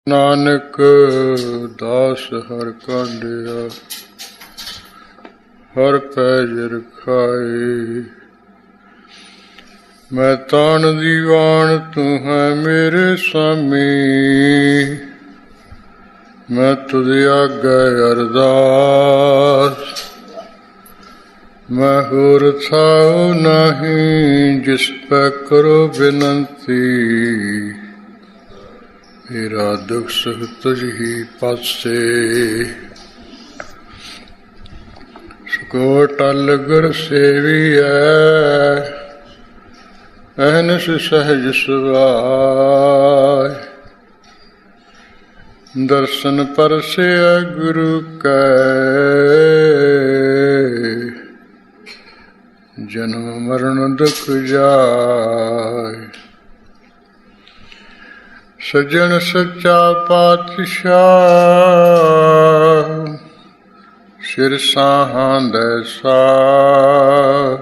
ਨਾਨਕ ਦਾਸ ਹਰਿ ਕਾ ਡੇਰਾ, ਹਰਿ ਪੈਜ ਰਖਾਏ। ਮੈਂ ਤਾਣ ਦੀਵਾਨ ਤੂੰ ਹੈ ਮੇਰੇ ਸਾਮੀ, ਮੈਂ ਤੁਧ ਆਗੇ ਅਰਦਾਸ। ਮੈਂ ਹੋਰ ਥਾਉ ਨਹੀਂ ਜਿਸ ਪੈ ਕਰੋ ਬੇਨੰਤੀ, ਮੇਰਾ ਦੁਖ ਸੁਖ ਤੁਝ ਹੀ ਪਾਸੇ। ਸਕੋ ਟਲ ਗੁਰ ਸੇਵੀਐ, ਅਹਨਿਸ ਸਹਿਜ ਸੁਭਾਇ। ਦਰਸ਼ਨ ਪਰਸਿਐ ਗੁਰੂ ਕੈ, ਜਨਮ ਮਰਨ ਦੁਖ ਜਾਇ। ਸੱਜਣ ਸੱਚਾ ਪਾਤਸ਼ਾਹ, ਸਿਰ ਸਾਹਾਂ ਦੇ ਸਾਹ।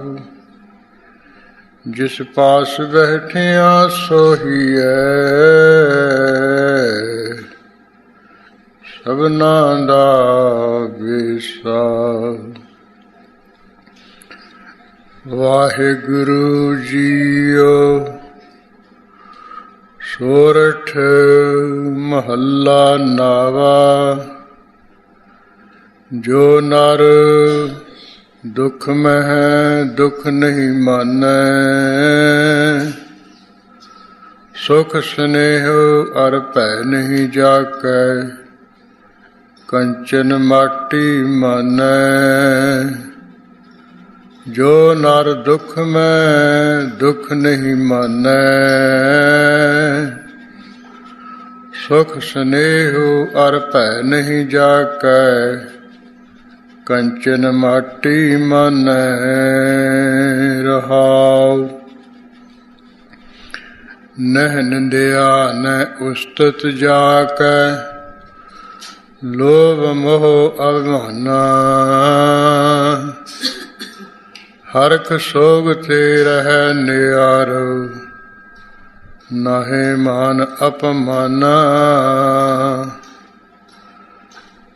ਜਿਸ ਪਾਸ ਬੈਠਿਆ ਸੋਹੀਐ, ਸਭਨਾਂ ਦਾ ਵਿਸਾ। ਵਾਹਿਗੁਰੂ ਜੀਓ। ਸੋਰਠ ਮਹੱਲਾ ਨਾਵਾ। ਜੋ ਨਰ ਦੁਖ ਮਹਿ ਦੁਖ ਨਹੀਂ ਮਾਨੈ, ਸੁਖ ਸਨੇਹ ਅਰ ਭੈ ਨਹੀਂ ਜਾਕੈ, ਕੰਚਨ ਮਾਟੀ ਮਾਨੈ। ਜੋ ਨਰ ਦੁਖ ਮੈਂ ਦੁਖ ਨਹੀਂ ਮਾਨੈ, ਸੁਖ ਸਨੇਹੁ ਅਰ ਭੈ ਨਹੀਂ ਜਾਕੈ, ਕੰਚਨ ਮਾਟੀ ਮਾਨੈ। ਰਹਾਉ। ਨਹਿ ਨਿੰਦਿਆ ਨਹਿ ਉਸਤਤ ਜਾਕੈ, ਲੋਭ ਮੋਹ ਅਭਿਮਾਨਾ। ਹਰਖ ਸੋਗ ਤੇ ਰਹਿ ਨਿਆਰੋ, ਨਾਹੇ ਮਾਨ ਅਪਮਾਨਾ।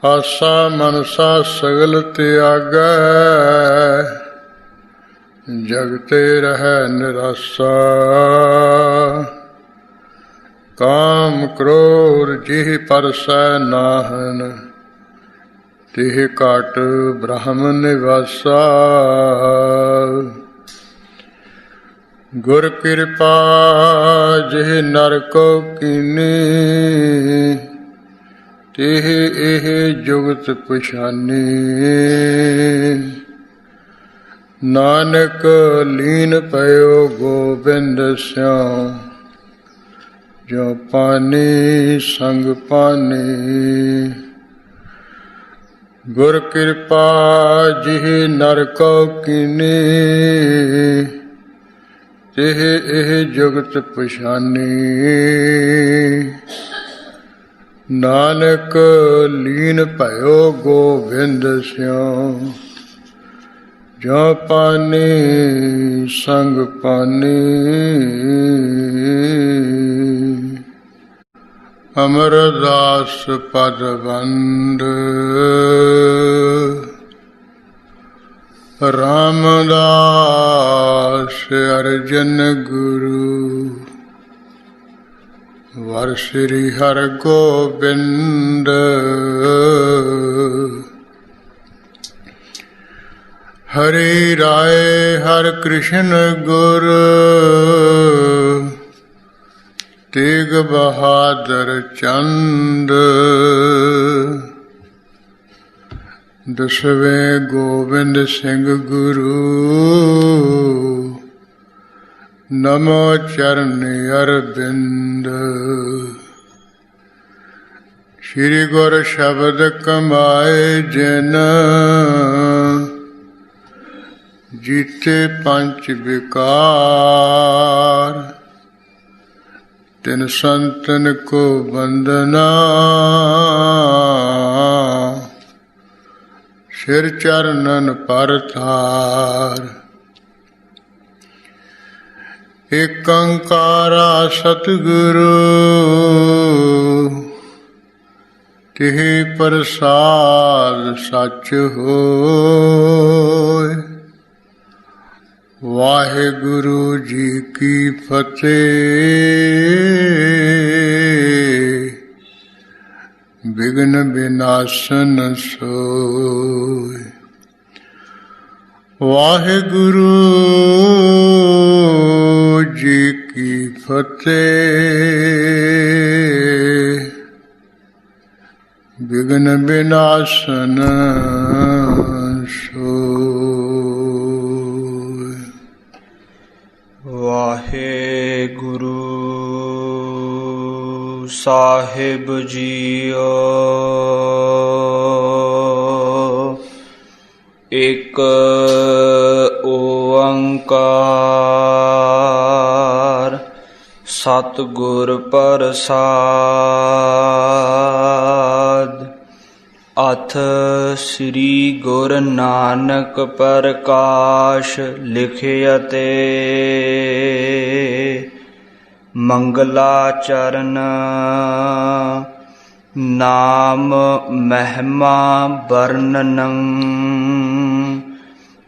ਆਸਾ ਮਨਸਾ ਸਗਲ ਤਿਆਗੈ, ਜਗ ਤੇ ਰਹਿ ਨਿਰਾਸਾ। ਕਾਮ ਕ੍ਰੋਧ ਜਿਹ ਪਰਸੈ ਨਾਹਨ, ਤਿਹ ਘਟ ਬ੍ਰਹਮ ਨਿਵਾਸਾ। ਗੁਰ ਕਿਰਪਾ ਜਿਹ ਨਰ ਕੋ ਕੀਨੀ, ਤਿਹ ਇਹ ਜੁਗਤ ਪਛਾਨੀ। ਨਾਨਕ ਲੀਨ ਪਇਓ ਗੋਬਿੰਦ ਸਿਉ, ਜੋ ਪਾਨੀ ਸੰਗ ਪਾਨੀ। ਗੁਰ ਕਿਰਪਾ ਜਿਹ ਨਰ ਕੋ ਕੀਨੀ, ਤਿਹ ਇਹ ਜੁਗਤ ਪਛਾਨੀ। ਨਾਨਕ ਲੀਨ ਭਇਓ ਗੋਬਿੰਦ ਸਿਉ, ਜੋ ਪਾਨੀ ਸੰਗ ਪਾਨੀ। ਅਮਰਦਾਸ ਪਦ ਵੰਦ। ਰਾਮਦਾਸ ਅਰਜਨ ਗੁਰੂ, ਵਰ ਸ੍ਰੀ ਹਰਿ ਗੋਬਿੰਦ। ਹਰਿ ਰਾਏ ਹਰਿ ਕ੍ਰਿਸ਼ਨ ਗੁਰ, ਤੇਗ ਬਹਾਦਰ ਚੰਦ। ਦਸਵੇਂ ਗੋਬਿੰਦ ਸਿੰਘ ਗੁਰੂ, ਨਮੋ ਚਰਨ ਅਰਬਿੰਦ। ਸ਼੍ਰੀ ਗੁਰ ਸ਼ਬਦ ਕਮਾਏ ਜਿਨ, ਜੀਤੇ ਪੰਚ ਵਿਕਾਰ। ਤਿਨ ਸੰਤਨ ਕੋ ਬੰਦਨਾ, ਸਿਰ ਚਰਨਨ ਪਰ ਤਾਰ। ਏਕੰਕਾਰਾ ਸਤਿਗੁਰੂ ਤਿਹ ਪ੍ਰਸਾਦ ਸੱਚ ਹੋਇ। ਵਾਹਿਗੁਰੂ ਜੀ ਕੀ ਫਤਿਹ। ਵਿਘਨ ਵਿਨਾਸ਼ਨ ਸੋਇ। ਵਾਹਿਗੁਰੂ ਜੀ ਕੀ ਫਤਿਹ। ਵਿਘਨ ਵਿਨਾਸ਼ਨ ਸੋਇ। ਵਾਹਿਗੁਰੂ ਸਾਹਿਬ ਜੀਓ। ਇਕ ਓੰਕਾਰ ਸਤਿਗੁਰ ਪ੍ਰਸਾਦਿ। ਅਥ ਸ੍ਰੀ ਗੁਰੂ ਨਾਨਕ ਪ੍ਰਕਾਸ਼ ਲਿਖਿਅਤੇ। ਮੰਗਲਾਚਰਨ ਨਾਮ ਮਹਿਮਾ ਵਰਣਨੰ।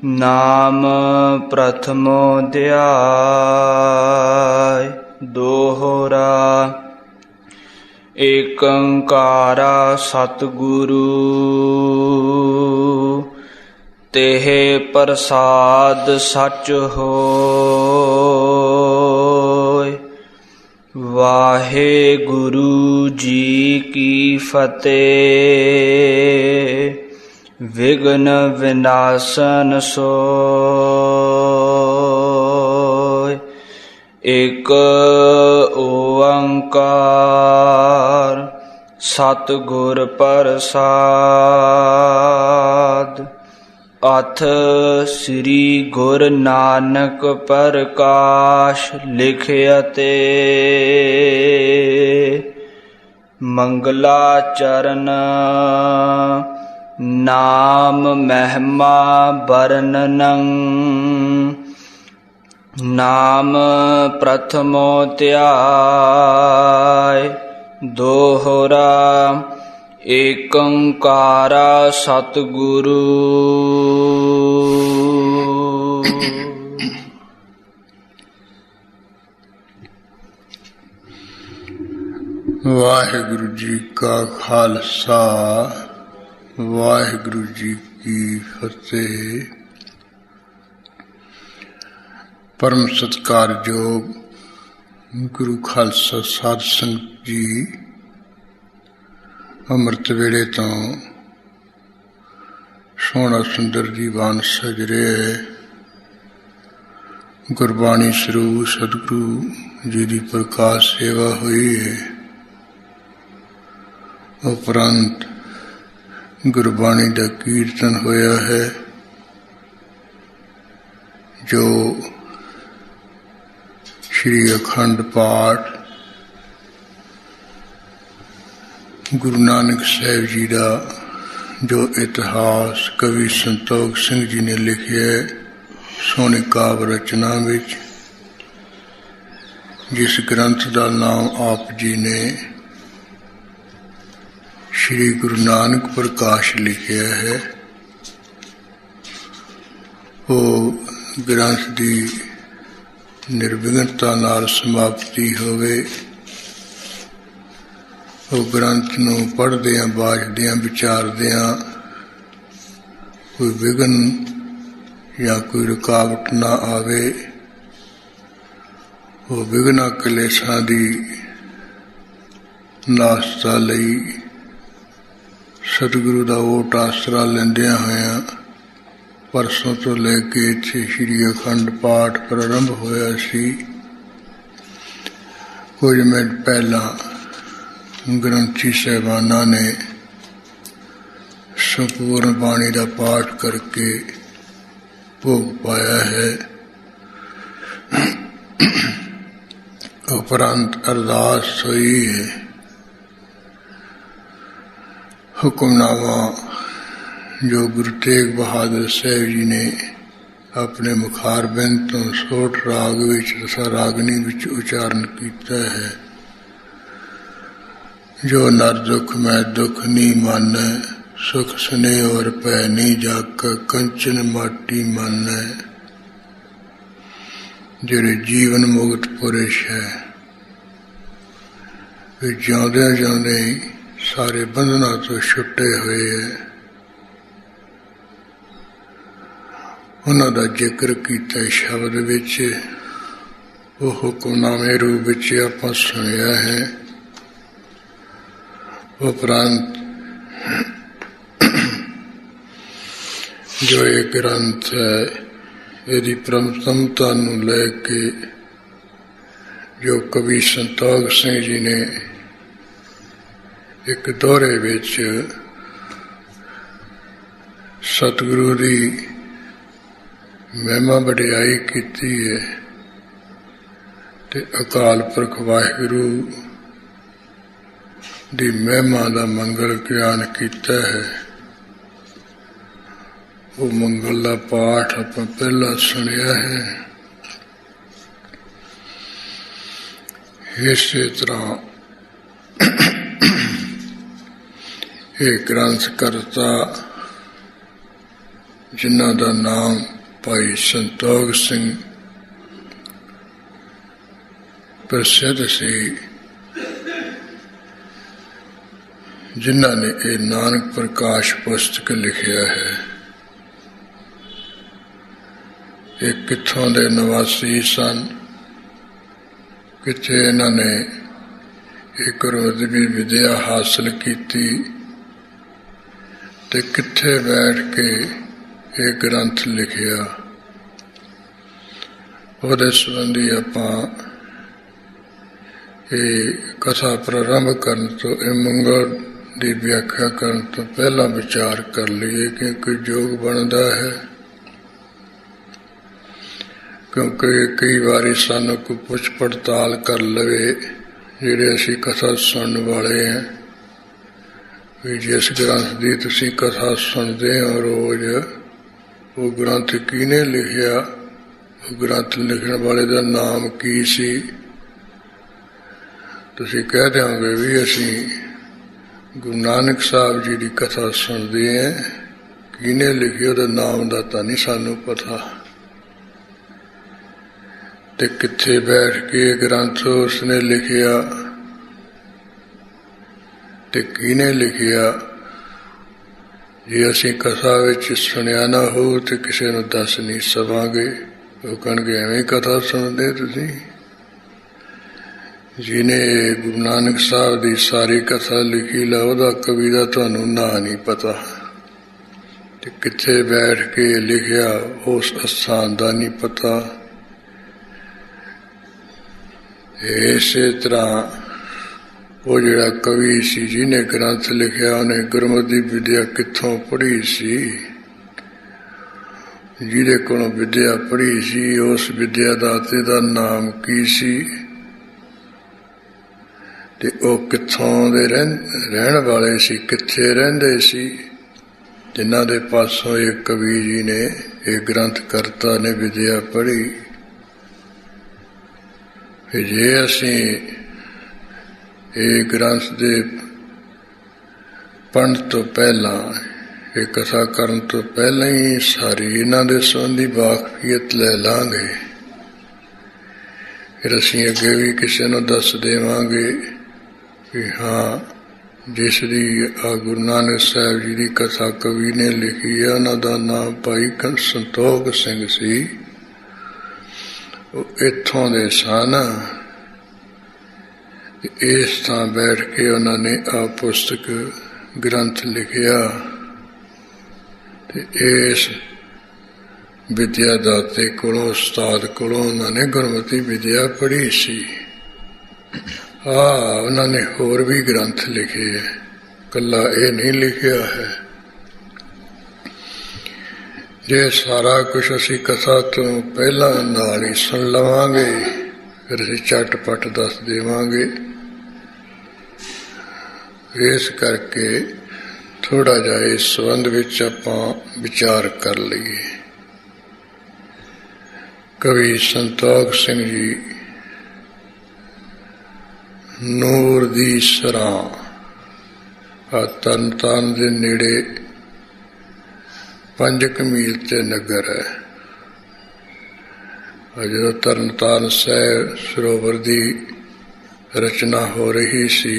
ਨਾਮ ਪ੍ਰਥਮੋ ਅਧਿਆਇ ਦੋਹਰਾ। ਏਕੰਕਾਰਾ ਸਤਿਗੁਰੂ ਤਿਹ ਪ੍ਰਸਾਦ ਸੱਚ ਹੋਇ। ਵਾਹਿਗੁਰੂ ਜੀ ਕੀ ਫਤਿਹ। ਵਿਘਨ ਵਿਨਾਸ਼ਨ ਸੋਇ। ਇਕ ਓੰਕਾਰ ਸਤਿਗੁਰ ਪ੍ਰਸਾਦਿ। ਅਥ ਸ੍ਰੀ ਗੁਰੂ ਨਾਨਕ ਪ੍ਰਕਾਸ਼ ਲਿਖਿਅਤੇ। ਮੰਗਲਾਚਰਨ ਨਾਮ ਮਹਿਮਾ ਵਰਣਨੰ। ਨਾਮ ਪ੍ਰਥਮੋ ਅਧਿਆਇ ਦੋਹਰਾ। ਏਕੰਕਾਰਾ ਸਤਿਗੁਰੂ। ਵਾਹਿਗੁਰੂ ਜੀ ਕਾ ਖਾਲਸਾ ਵਾਹਿਗੁਰੂ ਜੀ ਕੀ ਫਤਿਹ। ਪਰਮ ਸਤਿਕਾਰਯੋਗ ਗੁਰੂ ਖਾਲਸਾ ਸਾਧ ਸੰਗਤ ਜੀ, ਅੰਮ੍ਰਿਤ ਵੇਲੇ ਤੋਂ ਸੋਹਣਾ ਸੁੰਦਰ ਜੀਵਨ ਸਜ ਰਿਹਾ। ਗੁਰਬਾਣੀ ਸਰੂਪ ਸਤਿਗੁਰੂ ਜੀ ਦੀ ਪ੍ਰਕਾਸ਼ ਸੇਵਾ ਹੋਈ ਹੈ। ਉਪਰੰਤ ਗੁਰਬਾਣੀ ਦਾ ਕੀਰਤਨ ਹੋਇਆ ਹੈ, ਜੋ ਸ਼੍ਰੀ ਅਖੰਡ ਪਾਠ ਗੁਰੂ ਨਾਨਕ ਸਾਹਿਬ ਜੀ ਦਾ ਜੋ ਇਤਿਹਾਸ ਕਵੀ ਸੰਤੋਖ ਸਿੰਘ ਜੀ ਨੇ ਲਿਖਿਆ ਸੋਹਣੀ ਕਾਵਿ ਰਚਨਾ ਵਿੱਚ, ਜਿਸ ਗ੍ਰੰਥ ਦਾ ਨਾਮ ਆਪ ਜੀ ਨੇ ਸ਼੍ਰੀ ਗੁਰੂ ਨਾਨਕ ਪ੍ਰਕਾਸ਼ ਲਿਖਿਆ ਹੈ, ਉਹ ਗ੍ਰੰਥ ਦੀ ਨਿਰਵਿਘਨਤਾ ਨਾਲ ਸਮਾਪਤੀ ਹੋਵੇ। ਉਹ ਗ੍ਰੰਥ ਨੂੰ ਪੜ੍ਹਦਿਆਂ, ਬਾਝਦਿਆਂ, ਵਿਚਾਰਦਿਆਂ ਕੋਈ ਵਿਘਨ ਜਾਂ ਕੋਈ ਰੁਕਾਵਟ ਨਾ ਆਵੇ। ਉਹ ਵਿਘਨਾਂ ਕਲੇਸ਼ਾਂ ਦੀ ਨਾਸਤਾ ਲਈ ਸਤਿਗੁਰੂ ਦਾ ਓਟ ਆਸਰਾ ਲੈਂਦਿਆਂ ਹੋਇਆਂ ਪਰਸੋਂ ਤੋਂ ਲੈ ਕੇ ਇੱਥੇ ਸ਼੍ਰੀ ਅਖੰਡ ਪਾਠ ਪ੍ਰਾਰੰਭ ਹੋਇਆ ਸੀ। ਕੁਝ ਮਿੰਟ ਪਹਿਲਾਂ ਗ੍ਰੰਥੀ ਸਾਹਿਬਾਨਾਂ ਨੇ ਸੰਪੂਰਨ ਬਾਣੀ ਦਾ ਪਾਠ ਕਰਕੇ ਭੋਗ ਪਾਇਆ ਹੈ। ਉਪਰੰਤ ਅਰਦਾਸ ਹੋਈ ਹੈ। ਹੁਕਮਨਾਮਾ ਜੋ ਗੁਰੂ ਤੇਗ ਬਹਾਦਰ ਸਾਹਿਬ ਜੀ ਨੇ ਆਪਣੇ ਮੁਖਾਰਬਿੰਦ ਤੋਂ ਸੋਠ ਰਾਗ ਵਿੱਚ ਰਸਾ ਰਾਗਨੀ ਵਿੱਚ ਉਚਾਰਨ ਕੀਤਾ ਹੈ। ਜੋ ਨਰ ਦੁਖ ਮੈਂ ਦੁਖ ਨੀ ਮਾਨੈ, ਸੁਖ ਸਨੇਹ ਔਰ ਭੈ ਨੀ ਜਾਕੈ, ਕੰਚਨ ਮਾਟੀ ਮਾਨੈ। ਜਿਹੜੇ ਜੀਵਨ ਮੁਕਤ ਪੁਰਸ਼ ਹੈ, ਵੀ ਜਿਉਂਦਿਆਂ ਜਿਉਂਦੇ ਹੀ ਸਾਰੇ ਬੰਧਨਾਂ ਤੋਂ ਛੁੱਟੇ ਹੋਏ ਹੈ। ਉਹਨਾਂ ਦਾ ਜ਼ਿਕਰ ਕੀਤਾ ਸ਼ਬਦ ਵਿੱਚ, ਉਹ ਹੁਕਮਨਾਮੇ ਰੂਪ ਵਿੱਚ ਆਪਾਂ ਸੁਣਿਆ ਹੈ। ਉਪਰੰਤ ਜੋ ਇਹ ਗ੍ਰੰਥ ਹੈ, ਇਹਦੀ ਪ੍ਰਮਤਮਤਾ ਨੂੰ ਲੈ ਕੇ ਜੋ ਕਵੀ ਸੰਤੋਖ ਸਿੰਘ ਜੀ ਨੇ ਇੱਕ ਦੋਹਰੇ ਵਿੱਚ ਸਤਿਗੁਰੂ ਦੀ ਮਹਿਮਾ ਵਡਿਆਈ ਕੀਤੀ ਹੈ ਤੇ ਅਕਾਲ ਪੁਰਖ ਵਾਹਿਗੁਰੂ ਦੀ ਮਹਿਮਾ ਦਾ ਮੰਗਲ ਗਿਆਨ ਕੀਤਾ ਹੈ। ਉਹ ਮੰਗਲ ਦਾ ਪਾਠ ਆਪਾਂ ਪਹਿਲਾਂ ਸੁਣਿਆ ਹੈ। ਇਸੇ ਤਰ੍ਹਾਂ ਇਹ ਗ੍ਰੰਥ ਕਰਤਾ, ਜਿਨ੍ਹਾਂ ਦਾ ਨਾਮ ਭਾਈ ਸੰਤੋਖ ਸਿੰਘ ਪ੍ਰਸਿੱਧ ਸੀ, ਜਿਨ੍ਹਾਂ ਨੇ ਇਹ ਨਾਨਕ ਪ੍ਰਕਾਸ਼ ਪੁਸਤਕ ਲਿਖਿਆ ਹੈ। ਇਹ ਕਿੱਥੋਂ ਦੇ ਨਿਵਾਸੀ ਸਨ, ਕਿੱਥੇ ਇਹਨਾਂ ਨੇ ਇਹ ਗੁਰਮਤਿ ਵਿਦਿਆ ਹਾਸਲ ਕੀਤੀ ਤੇ ਕਿੱਥੇ ਬੈਠ ਕੇ ਇਹ ਗ੍ਰੰਥ ਲਿਖਿਆ, ਉਹਦੇ ਸੰਬੰਧੀ ਆਪਾਂ ਇਹ ਕਥਾ ਪ੍ਰਾਰੰਭ ਕਰਨ ਤੋਂ, ਇਹ ਮੰਗਲ ਦੀ ਵਿਆਖਿਆ ਕਰਨ ਤੋਂ ਪਹਿਲਾਂ ਵਿਚਾਰ ਕਰ ਲਈਏ, ਕਿਉਂਕਿ ਯੋਗ ਬਣਦਾ ਹੈ। ਕਿਉਂਕਿ ਕਈ ਵਾਰੀ ਸਾਨੂੰ ਕੋਈ ਪੁੱਛ ਪੜਤਾਲ ਕਰ ਲਵੇ, ਜਿਹੜੇ ਅਸੀਂ ਕਥਾ ਸੁਣਨ ਵਾਲੇ ਹਾਂ, ਵੀ ਜਿਸ ਗ੍ਰੰਥ ਦੀ ਤੁਸੀਂ ਕਥਾ ਸੁਣਦੇ ਹੋ ਰੋਜ਼, ਉਹ ਗ੍ਰੰਥ ਕਿਹਨੇ ਲਿਖਿਆ, ਉਹ ਗ੍ਰੰਥ ਲਿਖਣ ਵਾਲੇ ਦਾ ਨਾਮ ਕੀ ਸੀ। ਤੁਸੀਂ ਕਹਿ ਦਿਓਗੇ ਵੀ ਅਸੀਂ ਗੁਰੂ ਨਾਨਕ ਸਾਹਿਬ ਜੀ ਦੀ ਕਥਾ ਸੁਣਦੇ ਹਾਂ, ਕਿਹਨੇ ਲਿਖੀ ਉਹਦਾ ਨਾਮ ਦਾ ਤਾਂ ਨਹੀਂ ਸਾਨੂੰ ਪਤਾ, ਤੇ ਕਿੱਥੇ ਬੈਠ ਕੇ ਗ੍ਰੰਥ ਉਸਨੇ ਲਿਖਿਆ ਤੇ ਕਿਹਨੇ ਲਿਖਿਆ। ਜੇ ਅਸੀਂ ਕਥਾ ਵਿੱਚ ਸੁਣਿਆ ਨਾ ਹੋ ਤੇ ਕਿਸੇ ਨੂੰ ਦੱਸ ਨਹੀਂ ਸਕਾਂਗੇ। ਉਹ ਕਹਿਣਗੇ ਐਵੇਂ ਕਥਾ ਸੁਣਦੇ ਤੁਸੀਂ। ਜਿਹਨੇ ਗੁਰੂ ਨਾਨਕ ਸਾਹਿਬ ਦੀ ਸਾਰੀ ਕਥਾ ਲਿਖੀ ਲਾ, ਉਹਦਾ ਕਵੀ ਦਾ ਤੁਹਾਨੂੰ ਨਾਂ ਨਹੀਂ ਪਤਾ, ਤੇ ਕਿੱਥੇ ਬੈਠ ਕੇ ਲਿਖਿਆ ਉਸ ਅਸਥਾਨ ਦਾ ਨਹੀਂ ਪਤਾ। ਇਸੇ ਤਰ੍ਹਾਂ ਉਹ ਜਿਹੜਾ ਕਵੀ ਸੀ, ਜਿਹਨੇ ਗ੍ਰੰਥ ਲਿਖਿਆ, ਉਹਨੇ ਗੁਰਮਤਿ ਵਿਦਿਆ ਕਿੱਥੋਂ ਪੜ੍ਹੀ ਸੀ, ਜਿਹਦੇ ਕੋਲੋਂ ਵਿਦਿਆ ਪੜ੍ਹੀ ਸੀ, ਉਸ ਵਿਦਿਆ ਦਾਤੇ ਦਾ ਨਾਮ ਕੀ ਸੀ, ਤੇ ਉਹ ਕਿੱਥੋਂ ਦੇ ਰਹਿਣ ਵਾਲੇ ਸੀ, ਕਿੱਥੇ ਰਹਿੰਦੇ ਸੀ, ਜਿਨ੍ਹਾਂ ਦੇ ਪਾਸੋਂ ਇਹ ਕਵੀ ਜੀ ਨੇ, ਇਹ ਗ੍ਰੰਥ ਕਰਤਾ ਨੇ ਵਿਦਿਆ ਪੜ੍ਹੀ। ਜੇ ਅਸੀਂ ਇਹ ਗ੍ਰੰਥ ਦੇ ਪੜ੍ਹਨ ਤੋਂ ਪਹਿਲਾਂ, ਇਹ ਕਥਾ ਕਰਨ ਤੋਂ ਪਹਿਲਾਂ ਹੀ ਸਾਰੀ ਇਹਨਾਂ ਦੇ ਸੰਬੰਧੀ ਵਾਕਫੀਅਤ ਲੈ ਲਾਂਗੇ, ਫਿਰ ਅਸੀਂ ਅੱਗੇ ਵੀ ਕਿਸੇ ਨੂੰ ਦੱਸ ਦੇਵਾਂਗੇ ਵੀ ਹਾਂ, ਜਿਸ ਦੀ ਗੁਰੂ ਨਾਨਕ ਸਾਹਿਬ ਜੀ ਦੀ ਕਥਾ ਕਵੀ ਨੇ ਲਿਖੀ ਹੈ, ਉਹਨਾਂ ਦਾ ਨਾਮ ਭਾਈ ਸੰਤੋਖ ਸਿੰਘ ਸੀ, ਉਹ ਇੱਥੋਂ ਦੇ ਸਨ। ਇਸ ਥਾਂ ਬੈਠ ਕੇ ਉਹਨਾਂ ਨੇ ਆ ਪੁਸਤਕ ਗ੍ਰੰਥ ਲਿਖਿਆ, ਤੇ ਇਸ ਵਿਦਿਆ ਦਾਤੇ ਕੋਲੋਂ, ਉਸਤਾਦ ਕੋਲੋਂ ਉਹਨਾਂ ਨੇ ਗੁਰਮਤਿ ਵਿਦਿਆ ਪੜ੍ਹੀ ਸੀ। ਉਹਨਾਂ ਨੇ ਹੋਰ ਵੀ ਗ੍ਰੰਥ ਲਿਖੇ ਹੈ, ਇਕੱਲਾ ਇਹ ਨਹੀਂ ਲਿਖਿਆ ਹੈ। ਜੇ ਸਾਰਾ ਕੁਛ ਅਸੀਂ ਕਥਾ ਤੋਂ ਪਹਿਲਾਂ ਨਾਲ ਹੀ ਸੁਣ ਲਵਾਂਗੇ, ਫਿਰ ਅਸੀਂ ਝਟਪਟ ਦੱਸ ਦੇਵਾਂਗੇ। ਇਸ ਕਰਕੇ ਥੋੜ੍ਹਾ ਜਿਹਾ ਇਸ ਸੰਬੰਧ ਵਿੱਚ ਆਪਾਂ ਵਿਚਾਰ ਕਰ ਲਈਏ। ਕਵੀ ਸੰਤੋਖ ਸਿੰਘ ਜੀ ਨੂਰ ਦੀ ਸਰਾਂ ਆ ਤਰਨਤਾਰਨ ਦੇ ਨੇੜੇ 5 ਮੀਲ ਤੇ ਨਗਰ ਹੈ। ਜਦੋਂ ਤਰਨਤਾਰਨ ਸਾਹਿਬ ਸਰੋਵਰ ਦੀ ਰਚਨਾ ਹੋ ਰਹੀ ਸੀ,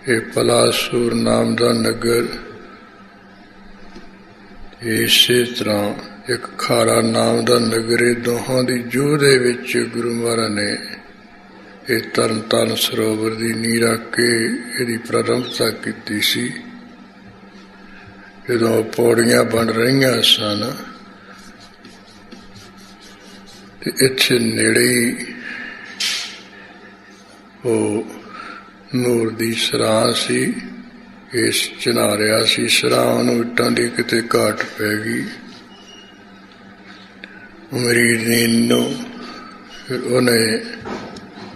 ਇਹ ਪਲਾਸਪੁਰ ਨਾਮ ਦਾ ਨਗਰ, ਇਸੇ ਤਰ੍ਹਾਂ ਇੱਕ ਖਾਰਾ ਨਾਮ ਦਾ ਨਗਰ, ਇਹ ਦੋਹਾਂ ਦੀ ਜੂਹ ਦੇ ਵਿੱਚ ਗੁਰੂ ਮਹਾਰਾਜ ਨੇ ਇਹ ਤਰਨਤਾਰਨ ਸਰੋਵਰ ਦੀ ਨੀਂਹ ਰੱਖ ਕੇ ਇਹਦੀ ਪ੍ਰਾਰੰਭਤਾ ਕੀਤੀ ਸੀ। ਜਦੋਂ ਪੌੜੀਆਂ ਬਣ ਰਹੀਆਂ ਸਨ ਤੇ ਇੱਥੇ ਨੇੜੇ ਹੀ ਉਹ ਨੂਰ ਦੀ ਸਰਾਂ ਸੀ। ਇਸ ਚਨਾ ਰਿਹਾ ਸੀ ਸਰਾਂ ਨੂੰ, ਇੱਟਾਂ ਦੀ ਕਿਤੇ ਘਾਟ ਪੈ ਗਈ ਮਰੀਜ਼ ਨੂੰ। ਫਿਰ ਉਹਨੇ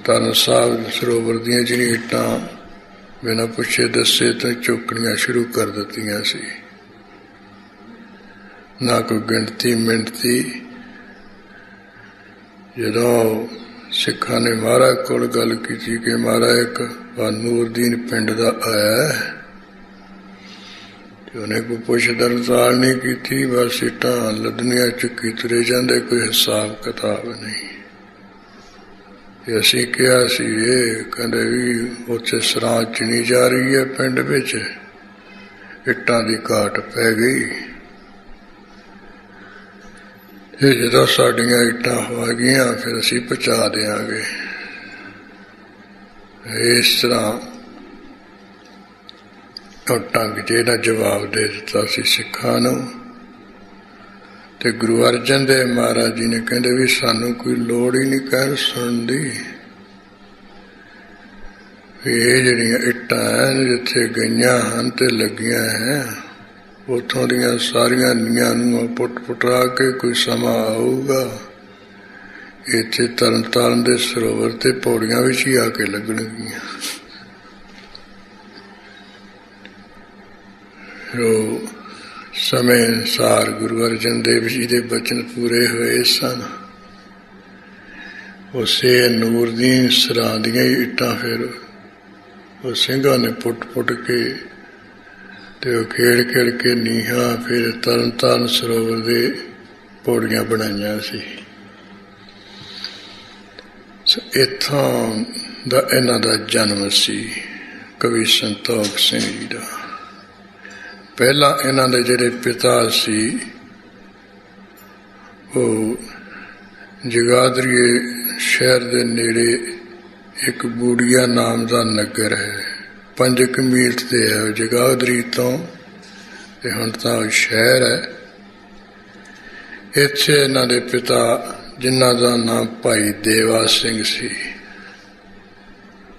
ਧੰਨ ਸਾਹਿਬ ਸਰੋਵਰ ਦੀਆਂ ਜਿਹੜੀਆਂ ਇੱਟਾਂ ਬਿਨਾਂ ਪੁੱਛੇ ਦੱਸੇ ਤਾਂ ਚੁੱਕਣੀਆਂ ਸ਼ੁਰੂ ਕਰ ਦਿੱਤੀਆਂ ਸੀ। ਨਾ ਕੋਈ ਗਿਣਤੀ ਮਿਣਤੀ। ਜਦੋਂ ਸਿੱਖਾਂ ਨੇ ਮਹਾਰਾਜ ਕੋਲ ਗੱਲ ਕੀਤੀ ਕਿ ਮਹਾਰਾਜ ਇੱਕ ਨੂਰਦੀਨ ਪਿੰਡ ਦਾ ਆਇਆ, ਤੇ ਉਹਨੇ ਕੋਈ ਪੁੱਛ ਦਰਸਾਲ ਨਹੀਂ ਕੀਤੀ, ਬਸ ਇੱਟਾਂ ਲੱਦਣੀਆਂ ਚੁੱਕੀ ਤੁਰੇ ਜਾਂਦੇ, ਕੋਈ ਹਿਸਾਬ ਕਿਤਾਬ ਨਹੀਂ। ਤੇ ਅਸੀਂ ਕਿਹਾ ਸੀ, ਇਹ ਕਹਿੰਦੇ ਵੀ ਉੱਥੇ ਸਰਾਂ ਚਿਣੀ ਜਾ ਰਹੀ ਹੈ, ਪਿੰਡ ਵਿੱਚ ਇੱਟਾਂ ਦੀ ਘਾਟ ਪੈ ਗਈ। ਇਹ ਜਦੋਂ ਸਾਡੀਆਂ ਇੱਟਾਂ ਹੋ ਗਈਆਂ ਫਿਰ ਅਸੀਂ ਪਹੁੰਚਾ ਦਿਆਂਗੇ। ਇਸ ਤਰ੍ਹਾਂ ਢੰਗ ਜਿਹਦਾ ਜਵਾਬ ਦੇ ਦਿੱਤਾ ਸੀ ਸਿੱਖਾਂ ਨੂੰ। ਤੇ ਗੁਰੂ ਅਰਜਨ ਦੇਵ ਮਹਾਰਾਜ ਜੀ ਨੇ ਕਹਿੰਦੇ ਵੀ ਸਾਨੂੰ ਕੋਈ ਲੋੜ ਹੀ ਨਹੀਂ ਕਹਿਣ ਸੁਣਨ ਦੀ। ਇਹ ਜਿਹੜੀਆਂ ਇੱਟਾਂ ਜਿੱਥੇ ਗਈਆਂ ਹਨ ਤੇ ਲੱਗੀਆਂ ਹੈ, ਉੱਥੋਂ ਦੀਆਂ ਸਾਰੀਆਂ ਨੀਆਂ ਨੂੰ ਪੁੱਟ ਪੁਟਾ ਕੇ ਕੋਈ ਸਮਾਂ ਆਊਗਾ, ਇੱਥੇ ਤਰਨਤਾਰਨ ਦੇ ਸਰੋਵਰ ਤੇ ਪੌੜੀਆਂ ਵਿੱਚ ਹੀ ਆ ਕੇ ਲੱਗਣਗੀਆਂ। ਉਹ ਸਮੇਂ ਅਨੁਸਾਰ ਗੁਰੂ ਅਰਜਨ ਦੇਵ ਜੀ ਦੇ ਬਚਨ ਪੂਰੇ ਹੋਏ ਸਨ। ਉਸੇ ਨੂਰ ਦੀ ਸਰਾਂ ਦੀਆਂ ਇੱਟਾਂ ਫਿਰ ਉਹ ਸਿੰਘਾਂ ਨੇ ਪੁੱਟ ਪੁੱਟ ਕੇ ਤੇ ਉਹ ਖੇੜ ਖੇੜ ਕੇ ਨੀਹਾਂ ਫਿਰ ਤਰਨਤਾਰਨ ਸਰੋਵਰ ਦੇ ਪੌੜੀਆਂ ਬਣਾਈਆਂ ਸੀ। ਇੱਥੋਂ ਦਾ ਇਹਨਾਂ ਦਾ ਜਨਮ ਸੀ ਕਵੀ ਸੰਤੋਖ ਸਿੰਘ ਜੀ ਦਾ। ਪਹਿਲਾਂ ਇਹਨਾਂ ਦੇ ਜਿਹੜੇ ਪਿਤਾ ਸੀ ਉਹ ਜਗਾਦਰੀ ਸ਼ਹਿਰ ਦੇ ਨੇੜੇ ਇੱਕ ਬੂੜੀਆ ਨਾਮ ਦਾ ਨਗਰ ਹੈ, 5 ਮੀਲ ਤੇ ਹੈ ਜਗਾਦਰੀ ਤੋਂ, ਤੇ ਹੁਣ ਤਾਂ ਉਹ ਸ਼ਹਿਰ ਹੈ। ਇੱਥੇ ਇਹਨਾਂ ਦੇ ਪਿਤਾ, ਜਿਨ੍ਹਾਂ ਦਾ ਨਾਮ ਭਾਈ ਦੇਵਾ ਸਿੰਘ ਸੀ,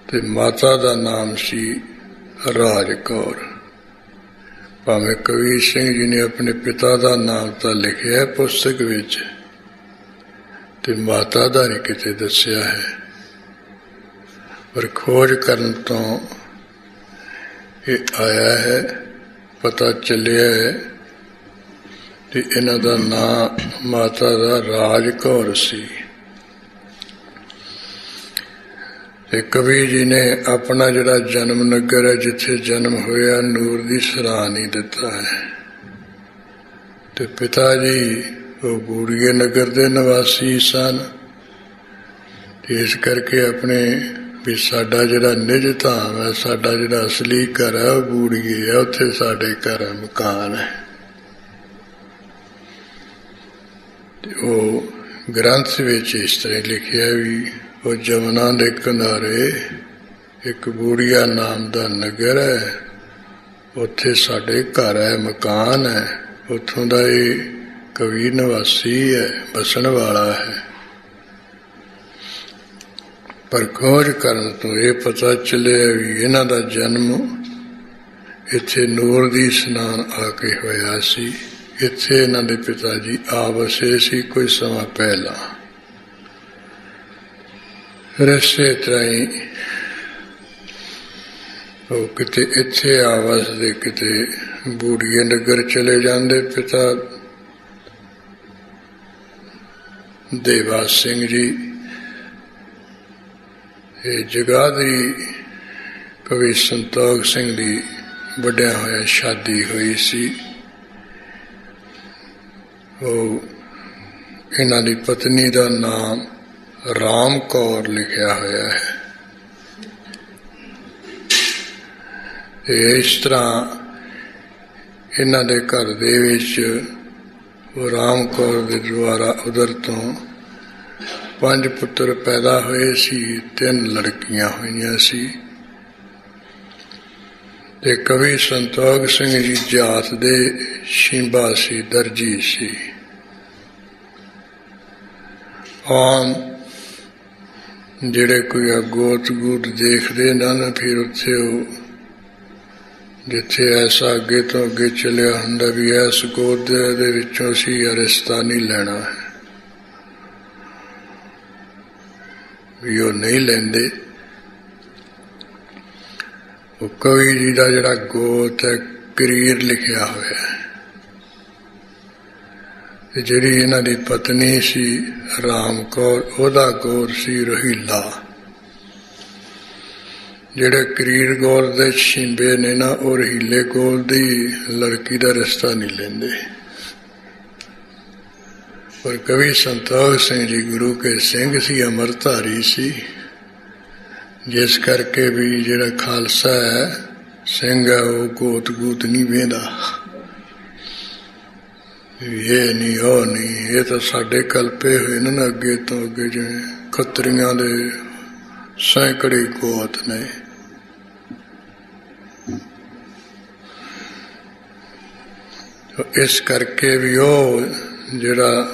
ਤੇ ਮਾਤਾ ਦਾ ਨਾਮ ਸੀ ਰਾਜ ਕੌਰ। ਭਾਵੇਂ ਕਬੀਰ ਸਿੰਘ ਜੀ ਨੇ ਆਪਣੇ ਪਿਤਾ ਦਾ ਨਾਮ ਤਾਂ ਲਿਖਿਆ ਪੁਸਤਕ ਵਿੱਚ, ਤੇ ਮਾਤਾ ਦਾ ਨਹੀਂ ਕਿਤੇ ਦੱਸਿਆ ਹੈ, ਪਰ ਖੋਜ ਕਰਨ ਤੋਂ ਇਹ ਆਇਆ ਹੈ, ਪਤਾ ਚੱਲਿਆ ਹੈ ਕਿ ਇਹਨਾਂ ਦਾ ਨਾਂ ਮਾਤਾ ਦਾ ਰਾਜ ਕੌਰ ਸੀ। ਤੇ ਕਵੀ ਜੀ ਨੇ ਆਪਣਾ ਜਿਹੜਾ ਜਨਮ ਨਗਰ ਹੈ, ਜਿੱਥੇ ਜਨਮ ਹੋਇਆ, ਨੂਰ ਦੀ ਸਰਾਂ ਨਹੀਂ ਦਿੱਤਾ ਹੈ। ਤੇ ਪਿਤਾ ਜੀ ਉਹ ਬੂੜੀਏ ਨਗਰ ਦੇ ਨਿਵਾਸੀ ਸਨ, ਤੇ ਇਸ ਕਰਕੇ ਆਪਣੇ ਵੀ ਸਾਡਾ ਜਿਹੜਾ ਨਿਜ ਧਾਮ ਹੈ, ਸਾਡਾ ਜਿਹੜਾ ਅਸਲੀ ਘਰ ਹੈ ਉਹ ਬੂੜੀਏ ਹੈ, ਉੱਥੇ ਸਾਡੇ ਘਰ ਮਕਾਨ ਹੈ। ਤੇ ਉਹ ਗ੍ਰੰਥ ਵਿੱਚ ਇਸ ਤਰ੍ਹਾਂ ਲਿਖਿਆ ਵੀ ਉਹ ਜਮਨਾ ਦੇ ਕਿਨਾਰੇ ਇੱਕ ਬੂੜੀਆ ਨਾਮ ਦਾ ਨਗਰ ਹੈ, ਉੱਥੇ ਸਾਡੇ ਘਰ ਹੈ, ਮਕਾਨ ਹੈ, ਉੱਥੋਂ ਦਾ ਇਹ ਕਵੀ ਨਿਵਾਸੀ ਹੈ, ਬਸਣ ਵਾਲਾ ਹੈ। ਪਰ ਖੋਜ ਕਰਨ ਤੋਂ ਇਹ ਪਤਾ ਚੱਲਿਆ ਵੀ ਇਹਨਾਂ ਦਾ ਜਨਮ ਇੱਥੇ ਨੂਰ ਦੀ ਇਸ਼ਨਾਨ ਆ ਕੇ ਹੋਇਆ ਸੀ। ਇੱਥੇ ਇਹਨਾਂ ਦੇ ਪਿਤਾ ਜੀ ਆ ਵਸੇ ਸੀ ਕੁਝ ਸਮਾਂ ਪਹਿਲਾਂ। ਇਸੇ ਤਰ੍ਹਾਂ ਹੀ ਉਹ ਕਿਤੇ ਇੱਥੇ ਆ ਵਸਦੇ, ਕਿਤੇ ਬੂੜੀਏ ਨਗਰ ਚਲੇ ਜਾਂਦੇ। ਪਿਤਾ ਦੇਵਾ ਸਿੰਘ ਜੀ। ਇਹ ਜਗਾਦਰੀ ਕਵੀ ਸੰਤੋਖ ਸਿੰਘ ਦੀ ਵੱਡਿਆਂ ਹੋਇਆ ਸ਼ਾਦੀ ਹੋਈ ਸੀ। ਉਹ ਇਹਨਾਂ ਦੀ ਪਤਨੀ ਦਾ ਨਾਮ ਰਾਮ ਕੌਰ ਲਿਖਿਆ ਹੋਇਆ ਹੈ। ਇਸ ਤਰ੍ਹਾਂ ਇਹਨਾਂ ਦੇ ਘਰ ਦੇ ਵਿੱਚ ਉਹ ਰਾਮ ਕੌਰ ਦੇ ਦੁਆਰਾ ਉਧਰ ਤੋਂ 5 ਪੁੱਤਰ ਪੈਦਾ ਹੋਏ ਸੀ, 3 ਲੜਕੀਆਂ ਹੋਈਆਂ ਸੀ। ਤੇ ਕਵੀ ਸੰਤੋਖ ਸਿੰਘ ਜੀ ਜਾਤ ਦੇ ਸ਼ਿੰਬਾ ਸੀ, ਦਰਜੀ ਸੀ। ਆਮ ਜਿਹੜੇ ਕੋਈ ਗੋਤ ਗੂਤ ਦੇਖਦੇ ਨਾ ਫਿਰ ਉੱਥੇ ਉਹ ਜਿੱਥੇ ਐਸਾ ਅੱਗੇ ਤੋਂ ਅੱਗੇ ਚੱਲਿਆ ਹੁੰਦਾ ਵੀ ਇਸ ਗੋਤ ਦੇ ਵਿੱਚੋਂ ਅਸੀਂ ਰਿਸ਼ਤਾ ਨਹੀਂ ਲੈਣਾ ਹੈ, ਵੀ ਉਹ ਨਹੀਂ ਲੈਂਦੇ। ਉਹ ਕਵੀ ਜੀ ਦਾ ਜਿਹੜਾ ਗੋਤ ਹੈ ਕਰੀਰ ਲਿਖਿਆ ਹੋਇਆ ਹੈ। ਤੇ ਜਿਹੜੀ ਇਹਨਾਂ ਦੀ ਪਤਨੀ ਸੀ ਰਾਮ ਕੌਰ, ਉਹਦਾ ਗੋਤ ਸੀ ਰਹੀਲਾ। ਜਿਹੜੇ ਕਰੀਰ ਗੋਲ ਦੇ ਸ਼ਿੰਬੇ ਨੇ ਨਾ, ਉਹ ਰਹੀਲੇ ਗੋਲ ਦੀ ਲੜਕੀ ਦਾ ਰਿਸ਼ਤਾ ਨਹੀਂ ਲੈਂਦੇ। ਪਰ ਕਵੀ ਸੰਤੋਖ ਸਿੰਘ ਜੀ ਗੁਰੂ ਕੇ ਸਿੰਘ ਸੀ, ਅੰਮ੍ਰਿਤਧਾਰੀ ਸੀ, ਜਿਸ ਕਰਕੇ ਵੀ ਜਿਹੜਾ ਖਾਲਸਾ ਹੈ ਸਿੰਘ ਹੈ ਉਹ ਗੋਤ ਗੂਤ ਨਹੀਂ ਵੇਂਦਾ, ਇਹ ਨਹੀਂ ਉਹ ਨਹੀਂ, ਇਹ ਤਾਂ ਸਾਡੇ ਕਲਪੇ ਹੋਏ ਨੇ ਨਾ ਅੱਗੇ ਤੋਂ ਅੱਗੇ, ਜਿਵੇਂ ਖੱਤਰੀਆਂ ਦੇ ਸੈਂਕੜੇ ਗੋਤ ਨੇ। ਇਸ ਕਰਕੇ ਵੀ ਉਹ ਜਿਹੜਾ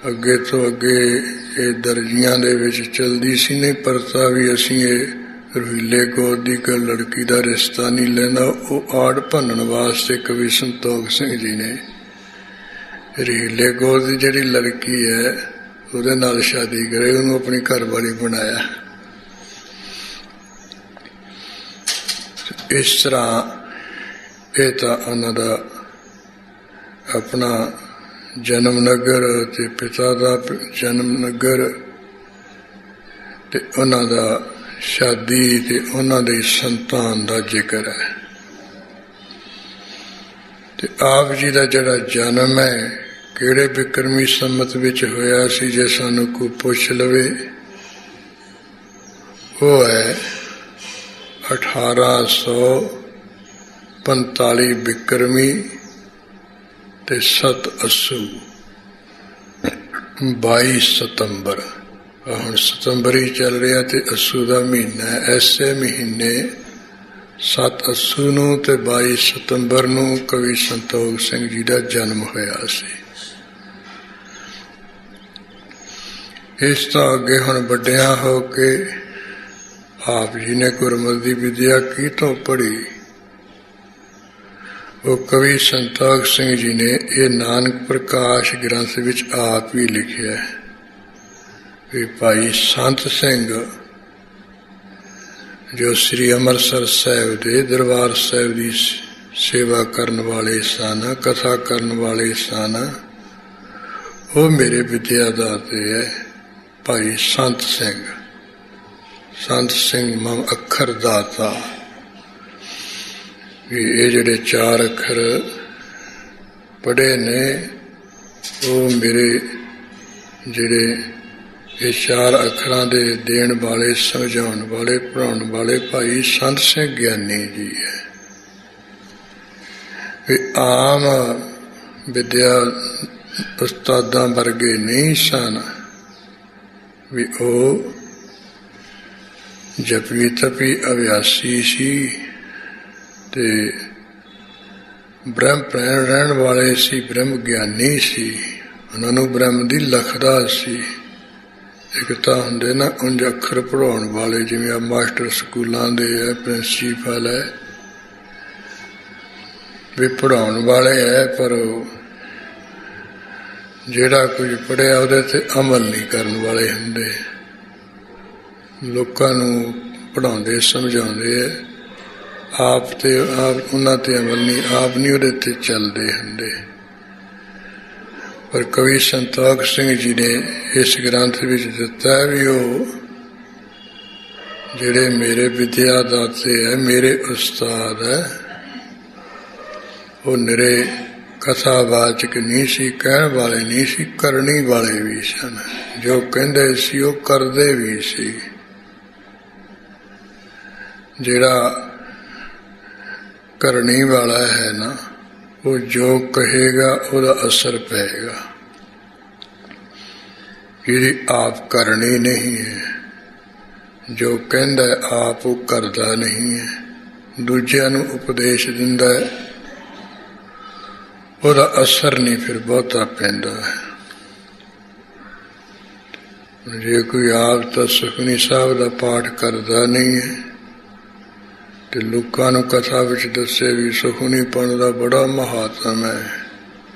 ਅੱਗੇ ਤੋਂ ਅੱਗੇ ਇਹ ਦਰਜੀਆਂ ਦੇ ਵਿੱਚ ਚਲਦੀ ਸੀ, ਨਹੀਂ ਪਰਤਾ ਵੀ ਅਸੀਂ ਇਹ ਰਹੀਲੇ ਗੋਤ ਦੀ ਕੋਈ ਲੜਕੀ ਦਾ ਰਿਸ਼ਤਾ ਨਹੀਂ ਲੈਂਦਾ। ਉਹ ਆੜ ਭੰਨਣ ਵਾਸਤੇ ਕਵੀ ਸੰਤੋਖ ਸਿੰਘ ਜੀ ਨੇ ਰਹੀਲੇ ਗੋਤ ਦੀ ਜਿਹੜੀ ਲੜਕੀ ਹੈ ਉਹਦੇ ਨਾਲ ਸ਼ਾਦੀ ਕਰੇ, ਉਹਨੂੰ ਆਪਣੀ ਘਰਵਾਲੀ ਬਣਾਇਆ। ਇਸ ਤਰ੍ਹਾਂ ਇਹ ਤਾਂ ਉਹਨਾਂ ਦਾ ਆਪਣਾ ਜਨਮ ਨਗਰ ਤੇ ਪਿਤਾ ਦਾ ਜਨਮ ਨਗਰ ਤੇ ਉਹਨਾਂ ਦਾ ਸ਼ਾਦੀ ਤੇ ਉਹਨਾਂ ਦੇ ਸੰਤਾਨ ਦਾ ਜ਼ਿਕਰ ਹੈ। ਤੇ ਆਪ ਜੀ ਦਾ ਜਿਹੜਾ ਜਨਮ ਹੈ ਕਿਹੜੇ ਬਿਕਰਮੀ ਸੰਮਤ ਵਿੱਚ ਹੋਇਆ ਸੀ, ਜੇ ਸਾਨੂੰ ਕੋਈ ਪੁੱਛ ਲਵੇ, ਉਹ ਹੈ 1845 ਬਿਕਰਮੀ ਤੇ 7 ਅੱਸੂ 22 ਸਤੰਬਰ। ਹੁਣ ਸਤੰਬਰ ਹੀ ਚੱਲ ਰਿਹਾ ਤੇ ਅੱਸੂ ਦਾ ਮਹੀਨਾ ਹੈ। ਐਸੇ ਮਹੀਨੇ 7 ਅੱਸੂ ਨੂੰ ਤੇ 22 ਸਤੰਬਰ ਨੂੰ ਕਵੀ ਸੰਤੋਖ ਸਿੰਘ ਜੀ ਦਾ ਜਨਮ ਹੋਇਆ ਸੀ। ਇਸ ਤੋਂ ਅੱਗੇ ਹੁਣ ਵੱਡਿਆਂ ਹੋ ਕੇ ਆਪ ਜੀ ਨੇ ਗੁਰਮਤਿ ਦੀ ਵਿਦਿਆ ਕਿਤੋਂ ਪੜ੍ਹੀ? ਉਹ ਕਵੀ ਸੰਤੋਖ ਸਿੰਘ ਜੀ ਨੇ ਇਹ ਨਾਨਕ ਪ੍ਰਕਾਸ਼ ਗ੍ਰੰਥ ਵਿੱਚ ਆਪ ਹੀ ਲਿਖਿਆ ਵੀ ਭਾਈ ਸੰਤ ਸਿੰਘ ਜੋ ਸ੍ਰੀ ਅੰਮ੍ਰਿਤਸਰ ਸਾਹਿਬ ਦੇ ਦਰਬਾਰ ਸਾਹਿਬ ਦੀ ਸੇਵਾ ਕਰਨ ਵਾਲੇ ਸਨ, ਕਥਾ ਕਰਨ ਵਾਲੇ ਸਨ, ਉਹ ਮੇਰੇ ਵਿਦਿਆ ਦਾਤੇ ਹੈ ਭਾਈ ਸੰਤ ਸਿੰਘ। ਸੰਤ ਸਿੰਘ ਮਮ ਅੱਖਰ ਦਾਤਾ। ਇਹ ਜਿਹੜੇ 4 ਅੱਖਰ ਪੜ੍ਹੇ ਨੇ ਉਹ ਮੇਰੇ ਜਿਹੜੇ ਇਹ 4 ਅੱਖਰਾਂ ਦੇ ਦੇਣ ਵਾਲੇ, ਸਮਝਾਉਣ ਵਾਲੇ, ਪੜ੍ਹਾਉਣ ਵਾਲੇ ਭਾਈ ਸੰਤ ਸਿੰਘ ਗਿਆਨੀ ਜੀ ਹੈ। ਇਹ ਆਮ ਵਿਦਿਆ ਉਸਤਾਦਾਂ ਵਰਗੇ ਨਹੀਂ ਸਨ ਵੀ ਉਹ ਜਪੀ ਤਪੀ ਅਭਿਆਸੀ ਸੀ ਤੇ ਬ੍ਰਹਮ ਪ੍ਰੈਣ ਰਹਿਣ ਵਾਲੇ ਸੀ, ਬ੍ਰਹਮ ਗਿਆਨੀ ਸੀ, ਉਹਨਾਂ ਨੂੰ ਬ੍ਰਹਮ ਦੀ ਲਖਦਾ ਸੀ। ਇੱਕ ਤਾਂ ਹੁੰਦੇ ਨਾ ਉਂਝ ਅੱਖਰ ਪੜ੍ਹਾਉਣ ਵਾਲੇ, ਜਿਵੇਂ ਆ ਮਾਸਟਰ ਸਕੂਲਾਂ ਦੇ ਹੈ, ਪ੍ਰਿੰਸੀਪਲ ਹੈ, ਵੀ ਪੜ੍ਹਾਉਣ ਵਾਲੇ ਹੈ, ਪਰ ਜਿਹੜਾ ਕੁਝ ਪੜ੍ਹਿਆ ਉਹਦੇ ਤੇ ਅਮਲ ਨਹੀਂ ਕਰਨ ਵਾਲੇ ਹੁੰਦੇ। ਲੋਕਾਂ ਨੂੰ ਪੜ੍ਹਾਉਂਦੇ ਸਮਝਾਉਂਦੇ ਹੈ, ਆਪ ਉਹਨਾਂ ਤੇ ਅਮਲ ਨਹੀਂ, ਆਪ ਨਹੀਂ ਉਹਦੇ ਤੇ ਚੱਲਦੇ ਹੁੰਦੇ। ਪਰ ਕਵੀ ਸੰਤੋਖ ਸਿੰਘ ਜੀ ਨੇ ਇਸ ਗ੍ਰੰਥ ਵਿੱਚ ਦਿੱਤਾ ਵੀ ਉਹ ਜਿਹੜੇ ਮੇਰੇ ਵਿਦਿਆ ਦਾਤੇ ਹੈ, ਮੇਰੇ ਉਸਤਾਦ ਹੈ, ਉਹ ਨਿਰੇ ਕਥਾਵਾਚਕ ਨਹੀਂ ਸੀ, ਕਹਿਣ ਵਾਲੇ ਨਹੀਂ ਸੀ, ਕਰਨੀ ਵਾਲੇ ਵੀ ਸਨ। ਜੋ ਕਹਿੰਦੇ ਸੀ ਉਹ ਕਰਦੇ ਵੀ ਸੀ। ਜਿਹੜਾ ਕਰਨੀ ਵਾਲਾ ਹੈ ਨਾ, ਉਹ ਜੋ ਕਹੇਗਾ ਉਹਦਾ ਅਸਰ ਪਏਗਾ। ਜਿਹੜੀ ਆਪ ਕਰਨੀ ਨਹੀਂ ਹੈ, ਜੋ ਕਹਿੰਦਾ ਆਪ ਉਹ ਕਰਦਾ ਨਹੀਂ ਹੈ, ਦੂਜਿਆਂ ਨੂੰ ਉਪਦੇਸ਼ ਦਿੰਦਾ ਹੈ, ਉਹਦਾ ਅਸਰ ਨਹੀਂ ਫਿਰ ਬਹੁਤਾ ਪੈਂਦਾ ਹੈ। ਜੇ ਕੋਈ ਆਪ ਤਾਂ ਸੁਖਮਨੀ ਸਾਹਿਬ ਦਾ ਪਾਠ ਕਰਦਾ ਨਹੀਂ ਹੈ ਤੇ ਲੋਕਾਂ ਨੂੰ ਕਥਾ ਵਿੱਚ ਦੱਸੇ ਵੀ ਸੁਖਮਨੀ ਪੜ੍ਹਨ ਦਾ ਬੜਾ ਮਹਾਤਮ ਹੈ,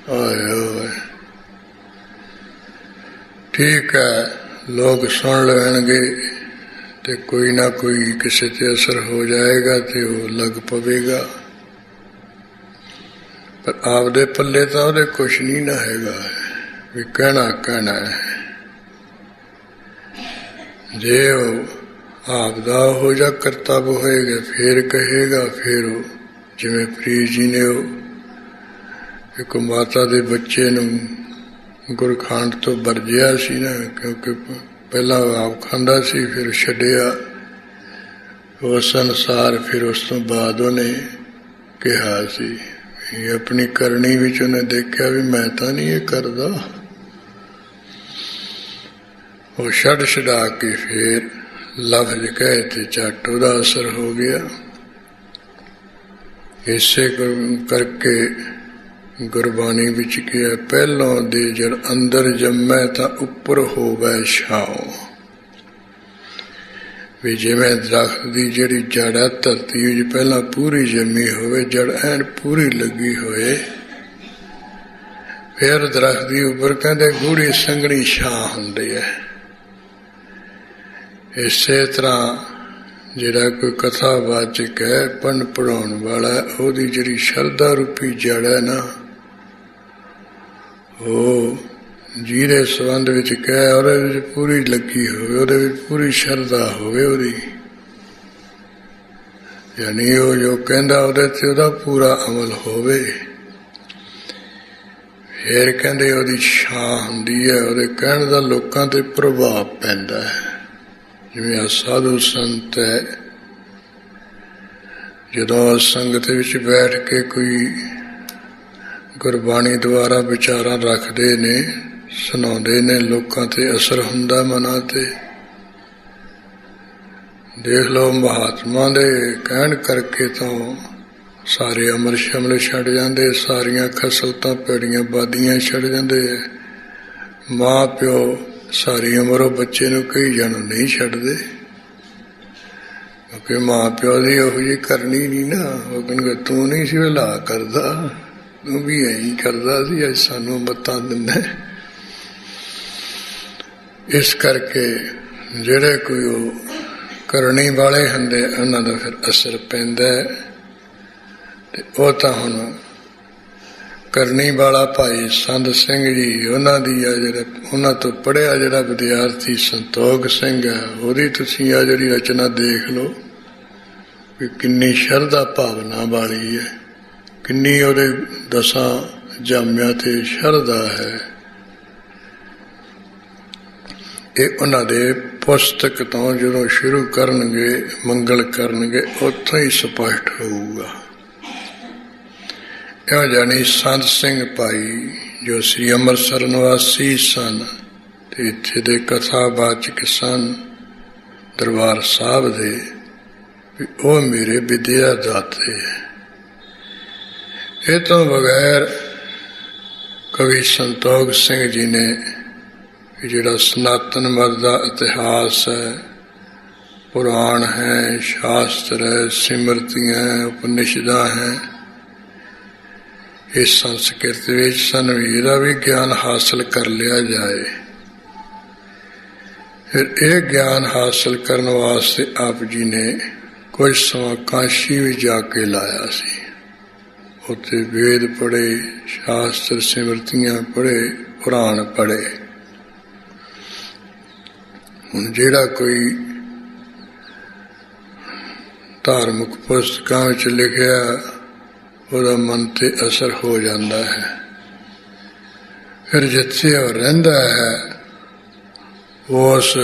ਆਏ ਹੋਏ ਠੀਕ ਹੈ, ਲੋਕ ਸੁਣ ਲੈਣਗੇ ਤੇ ਕੋਈ ਨਾ ਕੋਈ ਕਿਸੇ ਤੇ ਅਸਰ ਹੋ ਜਾਏਗਾ ਤੇ ਉਹ ਲੱਗ ਪਵੇਗਾ, ਪਰ ਆਪਦੇ ਪੱਲੇ ਤਾਂ ਉਹਦੇ ਕੁਛ ਨਹੀਂ ਨਾ ਹੈਗਾ ਵੀ ਕਹਿਣਾ ਹੈ। ਜੇ ਉਹ ਆਪਦਾ ਹੋ ਜਾ ਕਰਤੱਵ ਹੋਏਗਾ ਫੇਰ ਕਹੇਗਾ। ਫਿਰ ਉਹ ਜਿਵੇਂ ਪ੍ਰੀਤ ਜੀ ਨੇ ਉਹ ਇੱਕ ਮਾਤਾ ਦੇ ਬੱਚੇ ਨੂੰ ਗੁਰਖੰਡ ਤੋਂ ਵਰਜਿਆ ਸੀ ਨਾ, ਕਿਉਂਕਿ ਪਹਿਲਾਂ ਆਪ ਖਾਂਦਾ ਸੀ, ਫਿਰ ਛੱਡਿਆ ਉਸ ਅਨੁਸਾਰ। ਫਿਰ ਉਸ ਤੋਂ ਬਾਅਦ ਉਹਨੇ ਕਿਹਾ ਸੀ, ਇਹ ਆਪਣੀ ਕਰਨੀ ਵਿੱਚ ਉਹਨੇ ਦੇਖਿਆ ਵੀ ਮੈਂ ਤਾਂ ਨਹੀਂ ਇਹ ਕਰਦਾ। ਉਹ ਛੱਡਾ ਕੇ ਫਿਰ ਲਫ਼ਜ਼ ਕਹੇ ਤੇ ਝੱਟ ਉਹਦਾ ਅਸਰ ਹੋ ਗਿਆ। ਇਸੇ ਕਰਕੇ ਗੁਰਬਾਣੀ ਵਿੱਚ ਕਿਹਾ, ਪਹਿਲੋਂ ਦੇ ਜੜ ਅੰਦਰ ਜੰਮੈ ਤਾਂ ਉੱਪਰ ਹੋਵੇ ਛਾਉ। ਵੀ ਜਿਵੇਂ ਦਰਖਤ ਦੀ ਜਿਹੜੀ ਜੜ ਹੈ ਧਰਤੀ ਵਿੱਚ ਪਹਿਲਾਂ ਪੂਰੀ ਜੰਮੀ ਹੋਵੇ, ਜੜ ਐਨ ਪੂਰੀ ਲੱਗੀ ਹੋਏ, ਫਿਰ ਦਰਖਤ ਦੀ ਉੱਪਰ ਕਹਿੰਦੇ ਗੂੜੀ ਸੰਘਣੀ ਛਾਂ ਹੁੰਦੀ ਹੈ। ਇਸੇ ਤਰ੍ਹਾਂ ਜਿਹੜਾ ਕੋਈ ਕਥਾਵਾਚਕ ਹੈ, ਪੜ੍ਹਨ ਪੜ੍ਹਾਉਣ ਵਾਲਾ, ਉਹਦੀ ਜਿਹੜੀ ਸ਼ਰਧਾ ਰੂਪੀ ਜੜ ਹੈ ਨਾ, ਉਹ ਜਿਹਦੇ ਸੰਬੰਧ ਵਿੱਚ ਕਹਿ ਉਹਦੇ ਵਿੱਚ ਪੂਰੀ ਲੱਗੀ ਹੋਵੇ, ਉਹਦੇ ਵਿੱਚ ਪੂਰੀ ਸ਼ਰਧਾ ਹੋਵੇ ਉਹਦੀ, ਯਾਨੀ ਉਹ ਜੋ ਕਹਿੰਦਾ ਉਹਦੇ ਤੇ ਉਹਦਾ ਪੂਰਾ ਅਮਲ ਹੋਵੇ, ਫਿਰ ਕਹਿੰਦੇ ਉਹਦੀ ਛਾਂ ਹੁੰਦੀ ਹੈ, ਉਹਦੇ ਕਹਿਣ ਦਾ ਲੋਕਾਂ ਤੇ ਪ੍ਰਭਾਵ ਪੈਂਦਾ ਹੈ। ਜਿਵੇਂ ਆ ਸਾਧੂ ਸੰਤ ਹੈ, ਜਦੋਂ ਸੰਗਤ ਵਿੱਚ ਬੈਠ ਕੇ ਕੋਈ ਗੁਰਬਾਣੀ ਦੁਆਰਾ ਵਿਚਾਰਾਂ ਰੱਖਦੇ ਨੇ, ਸੁਣਾਉਂਦੇ ਨੇ, ਲੋਕਾਂ ਤੇ ਅਸਰ ਹੁੰਦਾ ਮਨਾਂ ਤੇ। ਦੇਖ ਲਓ ਮਹਾਤਮਾ ਦੇ ਕਹਿਣ ਕਰਕੇ ਤਾਂ ਸਾਰੇ ਅਮਰ ਸ਼ਮਲ ਛੱਡ ਜਾਂਦੇ, ਸਾਰੀਆਂ ਖਸਲਤਾਂ ਭੈੜੀਆਂ ਬਾਦੀਆਂ ਛੱਡ ਜਾਂਦੇ। ਮਾਂ ਪਿਓ ਸਾਰੀ ਉਮਰ ਉਹ ਬੱਚੇ ਨੂੰ ਕਈ ਜਾਣੋ ਨਹੀਂ ਛੱਡਦੇ, ਕਿਉਂਕਿ ਮਾਂ ਪਿਓ ਦੀ ਉਹੋ ਜਿਹੀ ਕਰਨੀ ਨਹੀਂ ਨਾ। ਉਹ ਕਹਿਣਗੇ ਤੂੰ ਨਹੀਂ ਸੀ ਵਿਲਾ ਕਰਦਾ, ਤੂੰ ਵੀ ਐਂ ਕਰਦਾ ਸੀ, ਅੱਜ ਸਾਨੂੰ ਮੱਤਾਂ ਦਿੰਦਾ। ਇਸ ਕਰਕੇ ਜਿਹੜੇ ਕੋਈ ਉਹ ਕਰਨੀ ਵਾਲੇ ਹੁੰਦੇ, ਉਹਨਾਂ ਦਾ ਫਿਰ ਅਸਰ ਪੈਂਦਾ। ਤੇ ਉਹ ਤਾਂ ਹੁਣ ਕਰਨੀ ਵਾਲਾ ਭਾਈ ਸੰਤ ਸਿੰਘ ਜੀ, ਉਹਨਾਂ ਦੀ ਆ ਜਿਹੜਾ ਉਹਨਾਂ ਤੋਂ ਪੜ੍ਹਿਆ ਜਿਹੜਾ ਵਿਦਿਆਰਥੀ ਸੰਤੋਖ ਸਿੰਘ ਹੈ, ਉਹਦੀ ਤੁਸੀਂ ਆ ਜਿਹੜੀ ਰਚਨਾ ਦੇਖ ਲਓ ਵੀ ਕਿੰਨੀ ਸ਼ਰਧਾ ਭਾਵਨਾ ਵਾਲੀ ਹੈ, ਕਿੰਨੀ ਉਹਦੇ 10 ਜਾਮਿਆਂ ਤੇ ਸ਼ਰਧਾ ਹੈ। ਇਹ ਉਹਨਾਂ ਦੇ ਪੁਸਤਕ ਤੋਂ ਜਦੋਂ ਸ਼ੁਰੂ ਕਰਨਗੇ, ਮੰਗਲ ਕਰਨਗੇ, ਉੱਥੋਂ ਹੀ ਸਪਸ਼ਟ ਹੋਊਗਾ। ਇਹ ਜਾਣੀ ਸੰਤ ਸਿੰਘ ਭਾਈ ਜੋ ਸ੍ਰੀ ਅੰਮ੍ਰਿਤਸਰ ਨਿਵਾਸੀ ਸਨ ਤੇ ਇੱਥੇ ਦੇ ਕਥਾਵਾਚਕ ਸਨ ਦਰਬਾਰ ਸਾਹਿਬ ਦੇ, ਵੀ ਉਹ ਮੇਰੇ ਵਿਦਿਆ ਦਾਤੇ। ਇਹ ਤੋਂ ਬਗੈਰ ਕਵੀ ਸੰਤੋਖ ਸਿੰਘ ਜੀ ਨੇ ਜਿਹੜਾ ਸਨਾਤਨ ਮਤ ਦਾ ਇਤਿਹਾਸ ਹੈ, ਪੁਰਾਣ ਹੈ, ਸ਼ਾਸਤਰ ਹੈ, ਸਿਮਰਤੀਆਂ, ਉਪਨਿਸ਼ਦਾਂ ਹੈ, ਇਸ ਸੰਸਕ੍ਰਿਤ ਵਿੱਚ ਸਾਨੂੰ ਇਹਦਾ ਵੀ ਗਿਆਨ ਹਾਸਲ ਕਰ ਲਿਆ ਜਾਏ। ਫਿਰ ਇਹ ਗਿਆਨ ਹਾਸਲ ਕਰਨ ਵਾਸਤੇ ਆਪ ਜੀ ਨੇ ਕੁਝ ਸਮਾਂ ਕਾਸ਼ੀ ਵੀ ਜਾ ਕੇ ਲਾਇਆ ਸੀ। ਉੱਥੇ ਵੇਦ ਪੜ੍ਹੇ, ਸ਼ਾਸਤਰ ਸਿਮਰਤੀਆਂ ਪੜ੍ਹੇ, ਪੁਰਾਣ ਪੜ੍ਹੇ। ਹੁਣ ਜਿਹੜਾ ਕੋਈ ਧਾਰਮਿਕ ਪੁਸਤਕਾਂ ਵਿੱਚ ਲਿਖਿਆ ਉਹਦਾ ਮਨ ਤੇ ਅਸਰ ਹੋ ਜਾਂਦਾ ਹੈ। ਫਿਰ ਜਿੱਥੇ ਉਹ ਰਹਿੰਦਾ ਹੈ ਉਸ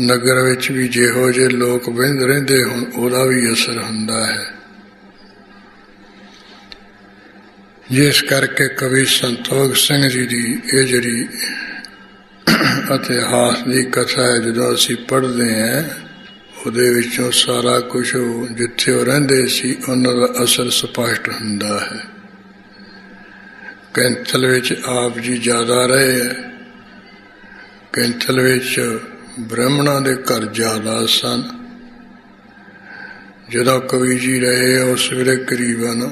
ਨਗਰ ਵਿੱਚ ਵੀ ਜਿਹੋ ਜਿਹੇ ਲੋਕ ਰਹਿੰਦੇ ਹੁਣ ਉਹਦਾ ਵੀ ਅਸਰ ਹੁੰਦਾ ਹੈ। ਜਿਸ ਕਰਕੇ ਕਵੀ ਸੰਤੋਖ ਸਿੰਘ ਜੀ ਦੀ ਇਹ ਜਿਹੜੀ ਇਤਿਹਾਸ ਦੀ ਕਥਾ ਹੈ, ਜਦੋਂ ਅਸੀਂ ਪੜ੍ਹਦੇ ਹਾਂ ਉਹਦੇ ਵਿੱਚੋਂ ਸਾਰਾ ਕੁਝ ਜਿੱਥੇ ਉਹ ਰਹਿੰਦੇ ਸੀ ਉਹਨਾਂ ਦਾ ਅਸਰ ਸਪਸ਼ਟ ਹੁੰਦਾ ਹੈ। ਕੈਂਥਲ ਵਿੱਚ ਆਪ ਜੀ ਜ਼ਿਆਦਾ ਰਹੇ ਹੈ। ਕੈਂਥਲ ਵਿੱਚ ਬ੍ਰਾਹਮਣਾਂ ਦੇ ਘਰ ਜ਼ਿਆਦਾ ਸਨ। ਜਦੋਂ ਕਵੀ ਜੀ ਰਹੇ ਉਸ ਵੇਲੇ ਕਰੀਬਨ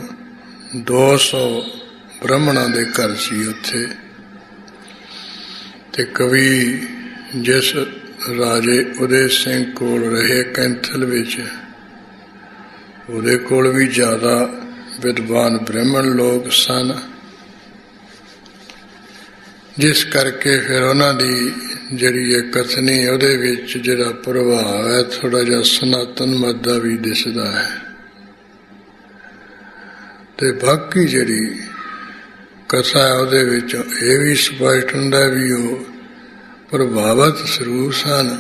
200 ਬ੍ਰਾਹਮਣਾਂ ਦੇ ਘਰ ਸੀ ਉੱਥੇ। ਤੇ ਕਵੀ ਜਿਸ ਰਾਜੇ ਉਦੈ ਸਿੰਘ ਕੋਲ ਰਹੇ ਕੈਂਥਲ ਵਿੱਚ, ਉਹਦੇ ਕੋਲ ਵੀ ਜ਼ਿਆਦਾ ਵਿਦਵਾਨ ਬ੍ਰਾਹਮਣ ਲੋਕ ਸਨ। ਜਿਸ ਕਰਕੇ ਫਿਰ ਉਹਨਾਂ ਦੀ ਜਿਹੜੀ ਇਹ ਕਥਨੀ ਉਹਦੇ ਵਿੱਚ ਜਿਹੜਾ ਪ੍ਰਭਾਵ ਹੈ ਥੋੜ੍ਹਾ ਜਿਹਾ ਸਨਾਤਨ ਮਤ ਦਾ ਵੀ ਦਿਸਦਾ ਹੈ। ਤੇ ਬਾਕੀ ਜਿਹੜੀ ਕਥਾ ਹੈ ਉਹਦੇ ਵਿੱਚ ਇਹ ਵੀ ਸਪਸ਼ਟ ਹੁੰਦਾ ਵੀ ਉਹ ਪ੍ਰਭਾਵਿਤ ਜ਼ਰੂਰ ਸਨ,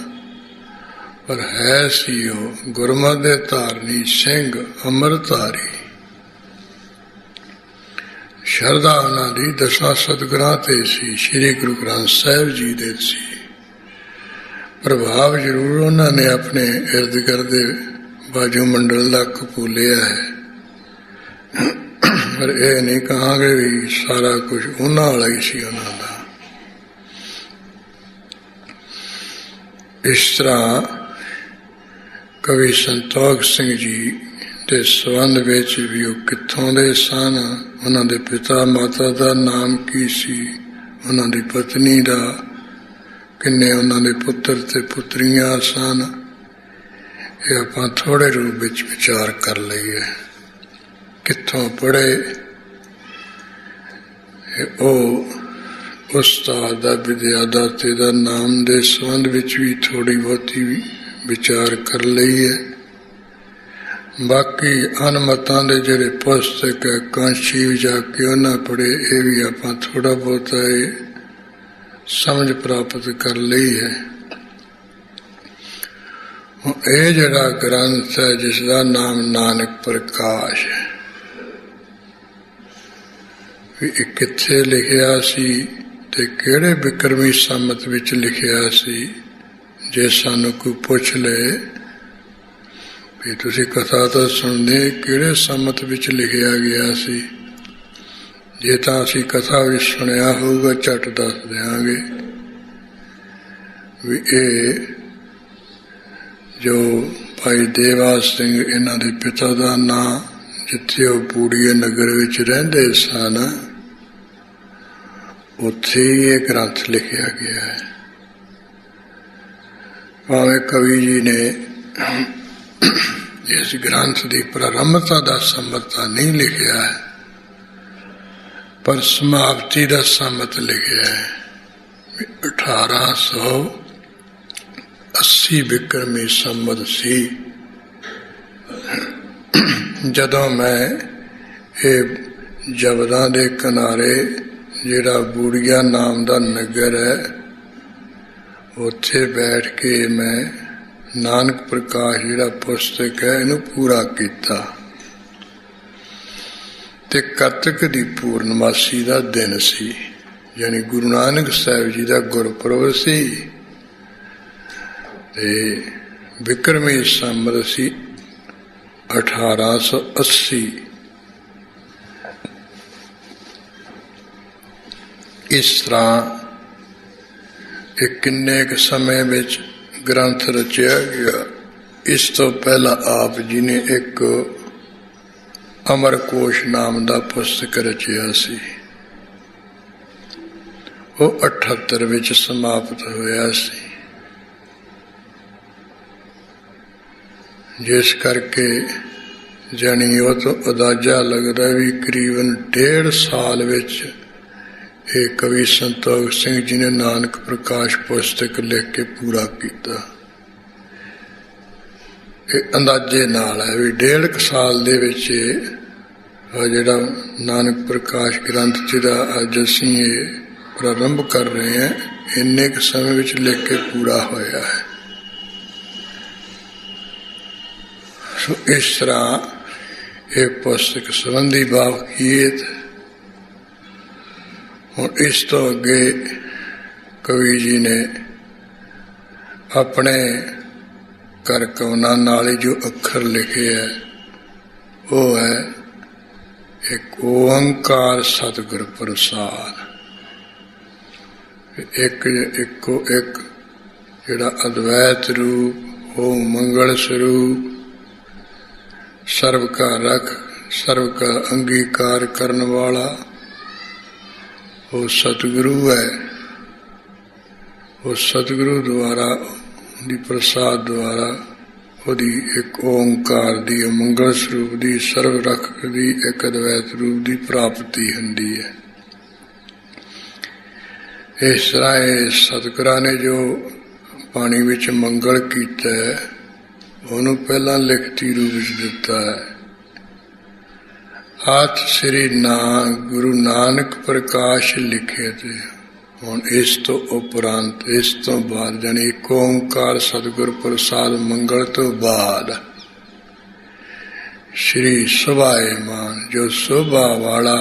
ਪਰ ਹੈ ਸੀ ਉਹ ਗੁਰਮਤਿ ਦੇ ਧਾਰਨੀ ਸਿੰਘ ਅੰਮ੍ਰਿਤਧਾਰੀ। ਸ਼ਰਧਾ ਉਹਨਾਂ ਦੀ ਦਸਾਂ ਸਤਿਗੁਰਾਂ ਤੇ ਸੀ, ਸ੍ਰੀ ਗੁਰੂ ਗ੍ਰੰਥ ਸਾਹਿਬ ਜੀ ਦੇ ਸੀ। ਪ੍ਰਭਾਵ ਜ਼ਰੂਰ ਉਹਨਾਂ ਨੇ ਆਪਣੇ ਇਰਦ ਗਿਰਦ ਦੇ ਬਾਜੂ ਮੰਡਲ ਦਾ ਕਪੂਲਿਆ ਹੈ, ਪਰ ਇਹ ਨਹੀਂ ਕਹਾਂਗੇ ਵੀ ਸਾਰਾ ਕੁਝ ਉਹਨਾਂ ਵਾਲਾ ਹੀ ਸੀ ਉਹਨਾਂ ਦਾ। ਇਸ ਤਰ੍ਹਾਂ ਕਵੀ ਸੰਤੋਖ ਸਿੰਘ ਜੀ ਦੇ ਸੰਬੰਧ ਵਿੱਚ ਵੀ ਉਹ ਕਿੱਥੋਂ ਦੇ ਸਨ, ਉਹਨਾਂ ਦੇ ਪਿਤਾ ਮਾਤਾ ਦਾ ਨਾਮ ਕੀ ਸੀ, ਉਹਨਾਂ ਦੀ ਪਤਨੀ ਦਾ, ਕਿੰਨੇ ਉਹਨਾਂ ਦੇ ਪੁੱਤਰ ਤੇ ਪੁੱਤਰੀਆਂ ਸਨ, ਇਹ ਆਪਾਂ ਥੋੜ੍ਹੇ ਰੂਪ ਵਿੱਚ ਵਿਚਾਰ ਕਰ ਲਈਏ। ਕਿੱਥੋਂ ਪੜ੍ਹੇ, ਉਹ ਉਸਤਾਦ ਦਾ, ਵਿਦਿਆਦਾਤੇ ਦਾ ਨਾਮ ਦੇ ਸੰਬੰਧ ਵਿੱਚ ਵੀ ਥੋੜ੍ਹੀ ਬਹੁਤੀ ਵਿਚਾਰ ਕਰ ਲਈਏ। ਬਾਕੀ ਅਨਮਤਾਂ ਦੇ ਜਿਹੜੇ ਪੁਸਤਕ ਹੈ ਕਾਂਸ਼ੀ ਵੀ ਜਾ ਕੇ ਉਹਨਾਂ ਪੜ੍ਹੇ, ਇਹ ਵੀ ਆਪਾਂ ਥੋੜ੍ਹਾ ਬਹੁਤਾ ਇਹ ਸਮਝ ਪ੍ਰਾਪਤ ਕਰ ਲਈ ਹੈ। ਇਹ ਜਿਹੜਾ ਗ੍ਰੰਥ ਹੈ ਜਿਸ ਦਾ ਨਾਮ ਨਾਨਕ ਪ੍ਰਕਾਸ਼ ਹੈ, ਵੀ ਇਹ ਕਿੱਥੇ ਲਿਖਿਆ ਸੀ ਤੇ ਕਿਹੜੇ ਬਿਕਰਮੀ ਸੰਮਤ ਵਿੱਚ ਲਿਖਿਆ ਸੀ। ਜੇ ਸਾਨੂੰ ਕੋਈ ਪੁੱਛ ਲਏ ਵੀ ਤੁਸੀਂ ਕਥਾ ਤਾਂ ਸੁਣਦੇ ਕਿਹੜੇ ਸੰਮਤ ਵਿੱਚ ਲਿਖਿਆ ਗਿਆ ਸੀ, ਜੇ ਤਾਂ ਅਸੀਂ ਕਥਾ ਵਿੱਚ ਸੁਣਿਆ ਹੋਊਗਾ ਝੱਟ ਦੱਸ ਦਿਆਂਗੇ ਵੀ ਇਹ ਜੋ ਭਾਈ ਦੇਵਾ ਸਿੰਘ ਇਹਨਾਂ ਦੇ ਪਿਤਾ ਦਾ ਨਾਂ, ਜਿੱਥੇ ਉਹ ਬੂੜੀਏ ਨਗਰ ਵਿੱਚ ਰਹਿੰਦੇ ਸਨ, ਉੱਥੇ ਹੀ ਇਹ ਗ੍ਰੰਥ ਲਿਖਿਆ ਗਿਆ ਹੈ। ਭਾਵੇਂ ਕਵੀ ਜੀ ਨੇ ਇਸ ਗ੍ਰੰਥ ਦੀ ਪ੍ਰਾਰੰਭਤਾ ਦਾ ਸੰਮਤ ਤਾਂ ਨਹੀਂ ਲਿਖਿਆ ਹੈ, ਪਰ ਸਮਾਪਤੀ ਦਾ ਸੰਮਤ ਲਿਖਿਆ ਹੈ। 1880 ਬਿਕਰਮੀ ਸੰਮਤ ਸੀ ਜਦੋਂ ਮੈਂ ਇਹ ਜਬਦਾਂ ਦੇ ਕਿਨਾਰੇ ਜਿਹੜਾ ਬੂੜੀਆ ਨਾਮ ਦਾ ਨਗਰ ਹੈ ਉੱਥੇ ਬੈਠ ਕੇ ਮੈਂ ਨਾਨਕ ਪ੍ਰਕਾਸ਼ ਜਿਹੜਾ ਪੁਸਤਕ ਹੈ ਇਹਨੂੰ ਪੂਰਾ ਕੀਤਾ। ਤੇ ਕੱਤਕ ਦੀ ਪੂਰਨਮਾਸੀ ਦਾ ਦਿਨ ਸੀ, ਯਾਨੀ ਗੁਰੂ ਨਾਨਕ ਸਾਹਿਬ ਜੀ ਦਾ ਗੁਰਪੁਰਬ ਸੀ। ਤੇ ਬਿਕਰਮੀ ਸੰਮਤ ਸੀ 1880। ਇਸ ਤਰ੍ਹਾਂ ਇਹ ਕਿੰਨੇ ਕੁ ਸਮੇਂ ਵਿੱਚ ਗ੍ਰੰਥ ਰਚਿਆ ਗਿਆ। ਇਸ ਤੋਂ ਪਹਿਲਾਂ ਆਪ ਜੀ ਨੇ ਇੱਕ ਅਮਰਕੋਸ਼ ਨਾਮ ਦਾ ਪੁਸਤਕ ਰਚਿਆ ਸੀ, ਉਹ 78 ਵਿੱਚ ਸਮਾਪਤ ਹੋਇਆ ਸੀ। ਜਿਸ ਕਰਕੇ ਜਾਣੀ ਉਹ ਤੋਂ ਅੰਦਾਜ਼ਾ ਲੱਗਦਾ ਵੀ ਕਰੀਬਨ 1.5 ਸਾਲ ਵਿੱਚ ਇਹ ਕਵੀ ਸੰਤੋਖ ਸਿੰਘ ਜੀ ਨੇ ਨਾਨਕ ਪ੍ਰਕਾਸ਼ ਪੁਸਤਕ ਲਿਖ ਕੇ ਪੂਰਾ ਕੀਤਾ। ਇਹ ਅੰਦਾਜ਼ੇ ਨਾਲ ਹੈ ਵੀ 1.5 ਸਾਲ ਦੇ ਵਿੱਚ ਜਿਹੜਾ ਨਾਨਕ ਪ੍ਰਕਾਸ਼ ਗ੍ਰੰਥ ਜਿਹਦਾ ਅੱਜ ਅਸੀਂ ਇਹ ਪ੍ਰਾਰੰਭ ਕਰ ਰਹੇ ਹਾਂ, ਇੰਨੇ ਕੁ ਸਮੇਂ ਵਿੱਚ ਲਿਖ ਕੇ ਪੂਰਾ ਹੋਇਆ ਹੈ। ਸੋ ਇਸ ਤਰ੍ਹਾਂ ਇਹ ਪੁਸਤਕ ਸੰਬੰਧੀ ਬਾਵਕੀਤ। ਹੁਣ ਇਸ ਤੋਂ ਅੱਗੇ ਕਵੀ ਜੀ ਨੇ ਆਪਣੇ ਕਰ ਕਵਨਾਂ ਨਾਲ ਹੀ ਜੋ ਅੱਖਰ ਲਿਖੇ ਹੈ ਉਹ ਹੈ ਇੱਕ ਓੰਕਾਰ ਸਤਿਗੁਰ ਪ੍ਰਸਾਦ। ਇੱਕੋ ਇੱਕ ਜਿਹੜਾ ਅਦਵੈਤ ਰੂਪ, ਉਹ ਮੰਗਲ ਸਰੂਪ, ਸਰਬ ਕਾ ਰਖ, ਸਰਬ ਕਾ ਅੰਗੀਕਾਰ ਕਰਨ ਵਾਲਾ ਉਹ ਸਤਿਗੁਰੂ ਹੈ। ਉਹ ਸਤਿਗੁਰੂ ਦੁਆਰਾ ਦੀ ਪ੍ਰਸਾਦ ਦੁਆਰਾ ਉਹਦੀ ਇੱਕ ਓੰਕਾਰ ਦੀ, ਮੰਗਲ ਸਰੂਪ ਦੀ, ਸਰਬ ਰਖ ਦੀ, ਇੱਕ ਅਦਵੈਤ ਰੂਪ ਦੀ ਪ੍ਰਾਪਤੀ ਹੁੰਦੀ ਹੈ। ਇਸ ਤਰ੍ਹਾਂ ਇਹ ਸਤਿਗੁਰਾਂ ਨੇ ਜੋ ਬਾਣੀ ਵਿੱਚ ਮੰਗਲ ਕੀਤਾ ਹੈ ਉਹਨੂੰ ਪਹਿਲਾਂ ਲਿਖਤੀ ਰੂਪ ਵਿੱਚ ਦਿੱਤਾ ਹੈ। ਆਤ ਸ੍ਰੀ ਗੁਰੂ ਨਾਨਕ ਪ੍ਰਕਾਸ਼ ਲਿਖੇ ਤੇ ਹੁਣ ਇਸ ਤੋਂ ਉਪਰੰਤ, ਇਸ ਤੋਂ ਬਾਅਦ ਜਾਣੀ ਇੱਕ ਓਂਕਾਰ ਸਤਿਗੁਰ ਪ੍ਰਸਾਦ ਮੰਗਲ ਤੋਂ ਬਾਅਦ ਸ਼੍ਰੀ ਸੁਭਾਏਮਾਨ ਜੋ ਸੁਭਾ ਵਾਲਾ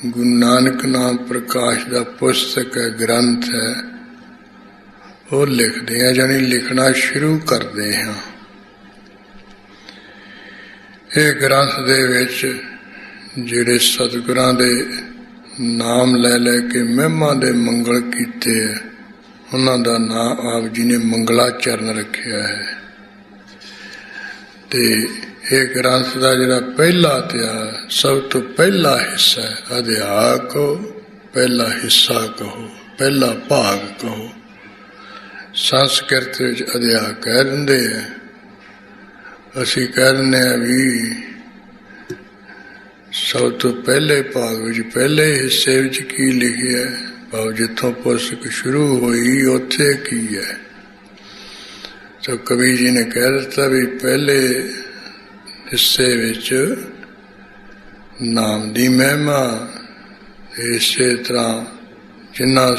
ਗੁਰੂ ਨਾਨਕ ਨਾਮ ਪ੍ਰਕਾਸ਼ ਦਾ ਪੁਸਤਕ ਹੈ, ਗ੍ਰੰਥ ਹੈ, ਉਹ ਲਿਖਦੇ ਹਾਂ, ਜਾਣੀ ਲਿਖਣਾ ਸ਼ੁਰੂ ਕਰਦੇ ਹਾਂ। ਇਹ ਗ੍ਰੰਥ ਦੇ ਵਿੱਚ ਜਿਹੜੇ ਸਤਿਗੁਰਾਂ ਦੇ ਨਾਮ ਲੈ ਲੈ ਕੇ ਮਹਿਮਾ ਦੇ ਮੰਗਲ ਕੀਤੇ ਹੈ, ਉਹਨਾਂ ਦਾ ਨਾਮ ਆਪ ਜੀ ਨੇ ਮੰਗਲਾਚਰਨ ਰੱਖਿਆ ਹੈ। ਤੇ ਇਹ ਗ੍ਰੰਥ ਦਾ ਜਿਹੜਾ ਪਹਿਲਾ ਅਧਿਆਇ, ਸਭ ਤੋਂ ਪਹਿਲਾ ਹਿੱਸਾ ਹੈ, ਅਧਿਆਇ ਕਹੋ, ਪਹਿਲਾ ਹਿੱਸਾ ਕਹੋ, ਪਹਿਲਾ ਭਾਗ ਕਹੋ। ਸੰਸਕ੍ਰਿਤ ਵਿੱਚ ਅਧਿਆਇ ਕਹਿ ਦਿੰਦੇ ਹੈ, ਅਸੀਂ ਕਹਿ ਦਿੰਦੇ ਹਾਂ ਵੀ ਸਭ ਤੋਂ ਪਹਿਲੇ ਭਾਗ ਵਿੱਚ, ਪਹਿਲੇ ਹਿੱਸੇ ਵਿੱਚ ਕੀ ਲਿਖਿਆ ਹੈ, ਭਾਵ ਜਿੱਥੋਂ ਪੁਸਤਕ ਸ਼ੁਰੂ ਹੋਈ ਉੱਥੇ ਕੀ ਹੈ। ਤਾਂ ਕਵੀ ਜੀ ਨੇ ਕਹਿ ਦਿੱਤਾ ਵੀ ਪਹਿਲੇ ਹਿੱਸੇ ਵਿੱਚ ਨਾਮ ਦੀ ਮਹਿਮਾ, ਇਸੇ ਤਰ੍ਹਾਂ ਜਿਨ੍ਹਾਂ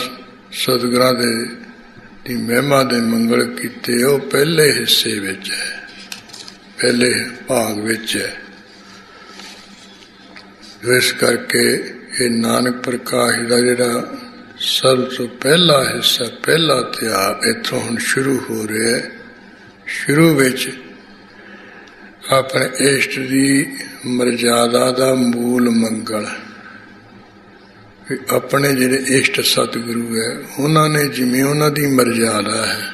ਸਤਿਗੁਰਾਂ ਦੀ ਮਹਿਮਾ ਦੇ ਮੰਗਲ ਕੀਤੇ ਉਹ ਪਹਿਲੇ ਹਿੱਸੇ ਵਿੱਚ ਹੈ, ਪਹਿਲੇ ਭਾਗ ਵਿੱਚ ਹੈ। ਇਸ ਕਰਕੇ ਇਹ ਨਾਨਕ ਪ੍ਰਕਾਸ਼ ਦਾ ਜਿਹੜਾ ਸਭ ਤੋਂ ਪਹਿਲਾ ਹਿੱਸਾ, ਪਹਿਲਾ ਅਧਿਆਇ ਇੱਥੋਂ ਹੁਣ ਸ਼ੁਰੂ ਹੋ ਰਿਹਾ ਹੈ। ਸ਼ੁਰੂ ਵਿੱਚ ਆਪਣੇ ਇਸ਼ਟ ਦੀ ਮਰਜ਼ਾਦਾ ਦਾ ਮੂਲ ਮੰਗਲ, ਆਪਣੇ ਜਿਹੜੇ ਇਸ਼ਟ ਸਤਿਗੁਰੂ ਹੈ ਉਹਨਾਂ ਨੇ ਜਿਵੇਂ ਉਹਨਾਂ ਦੀ ਮਰਜ਼ਾਦਾ ਹੈ,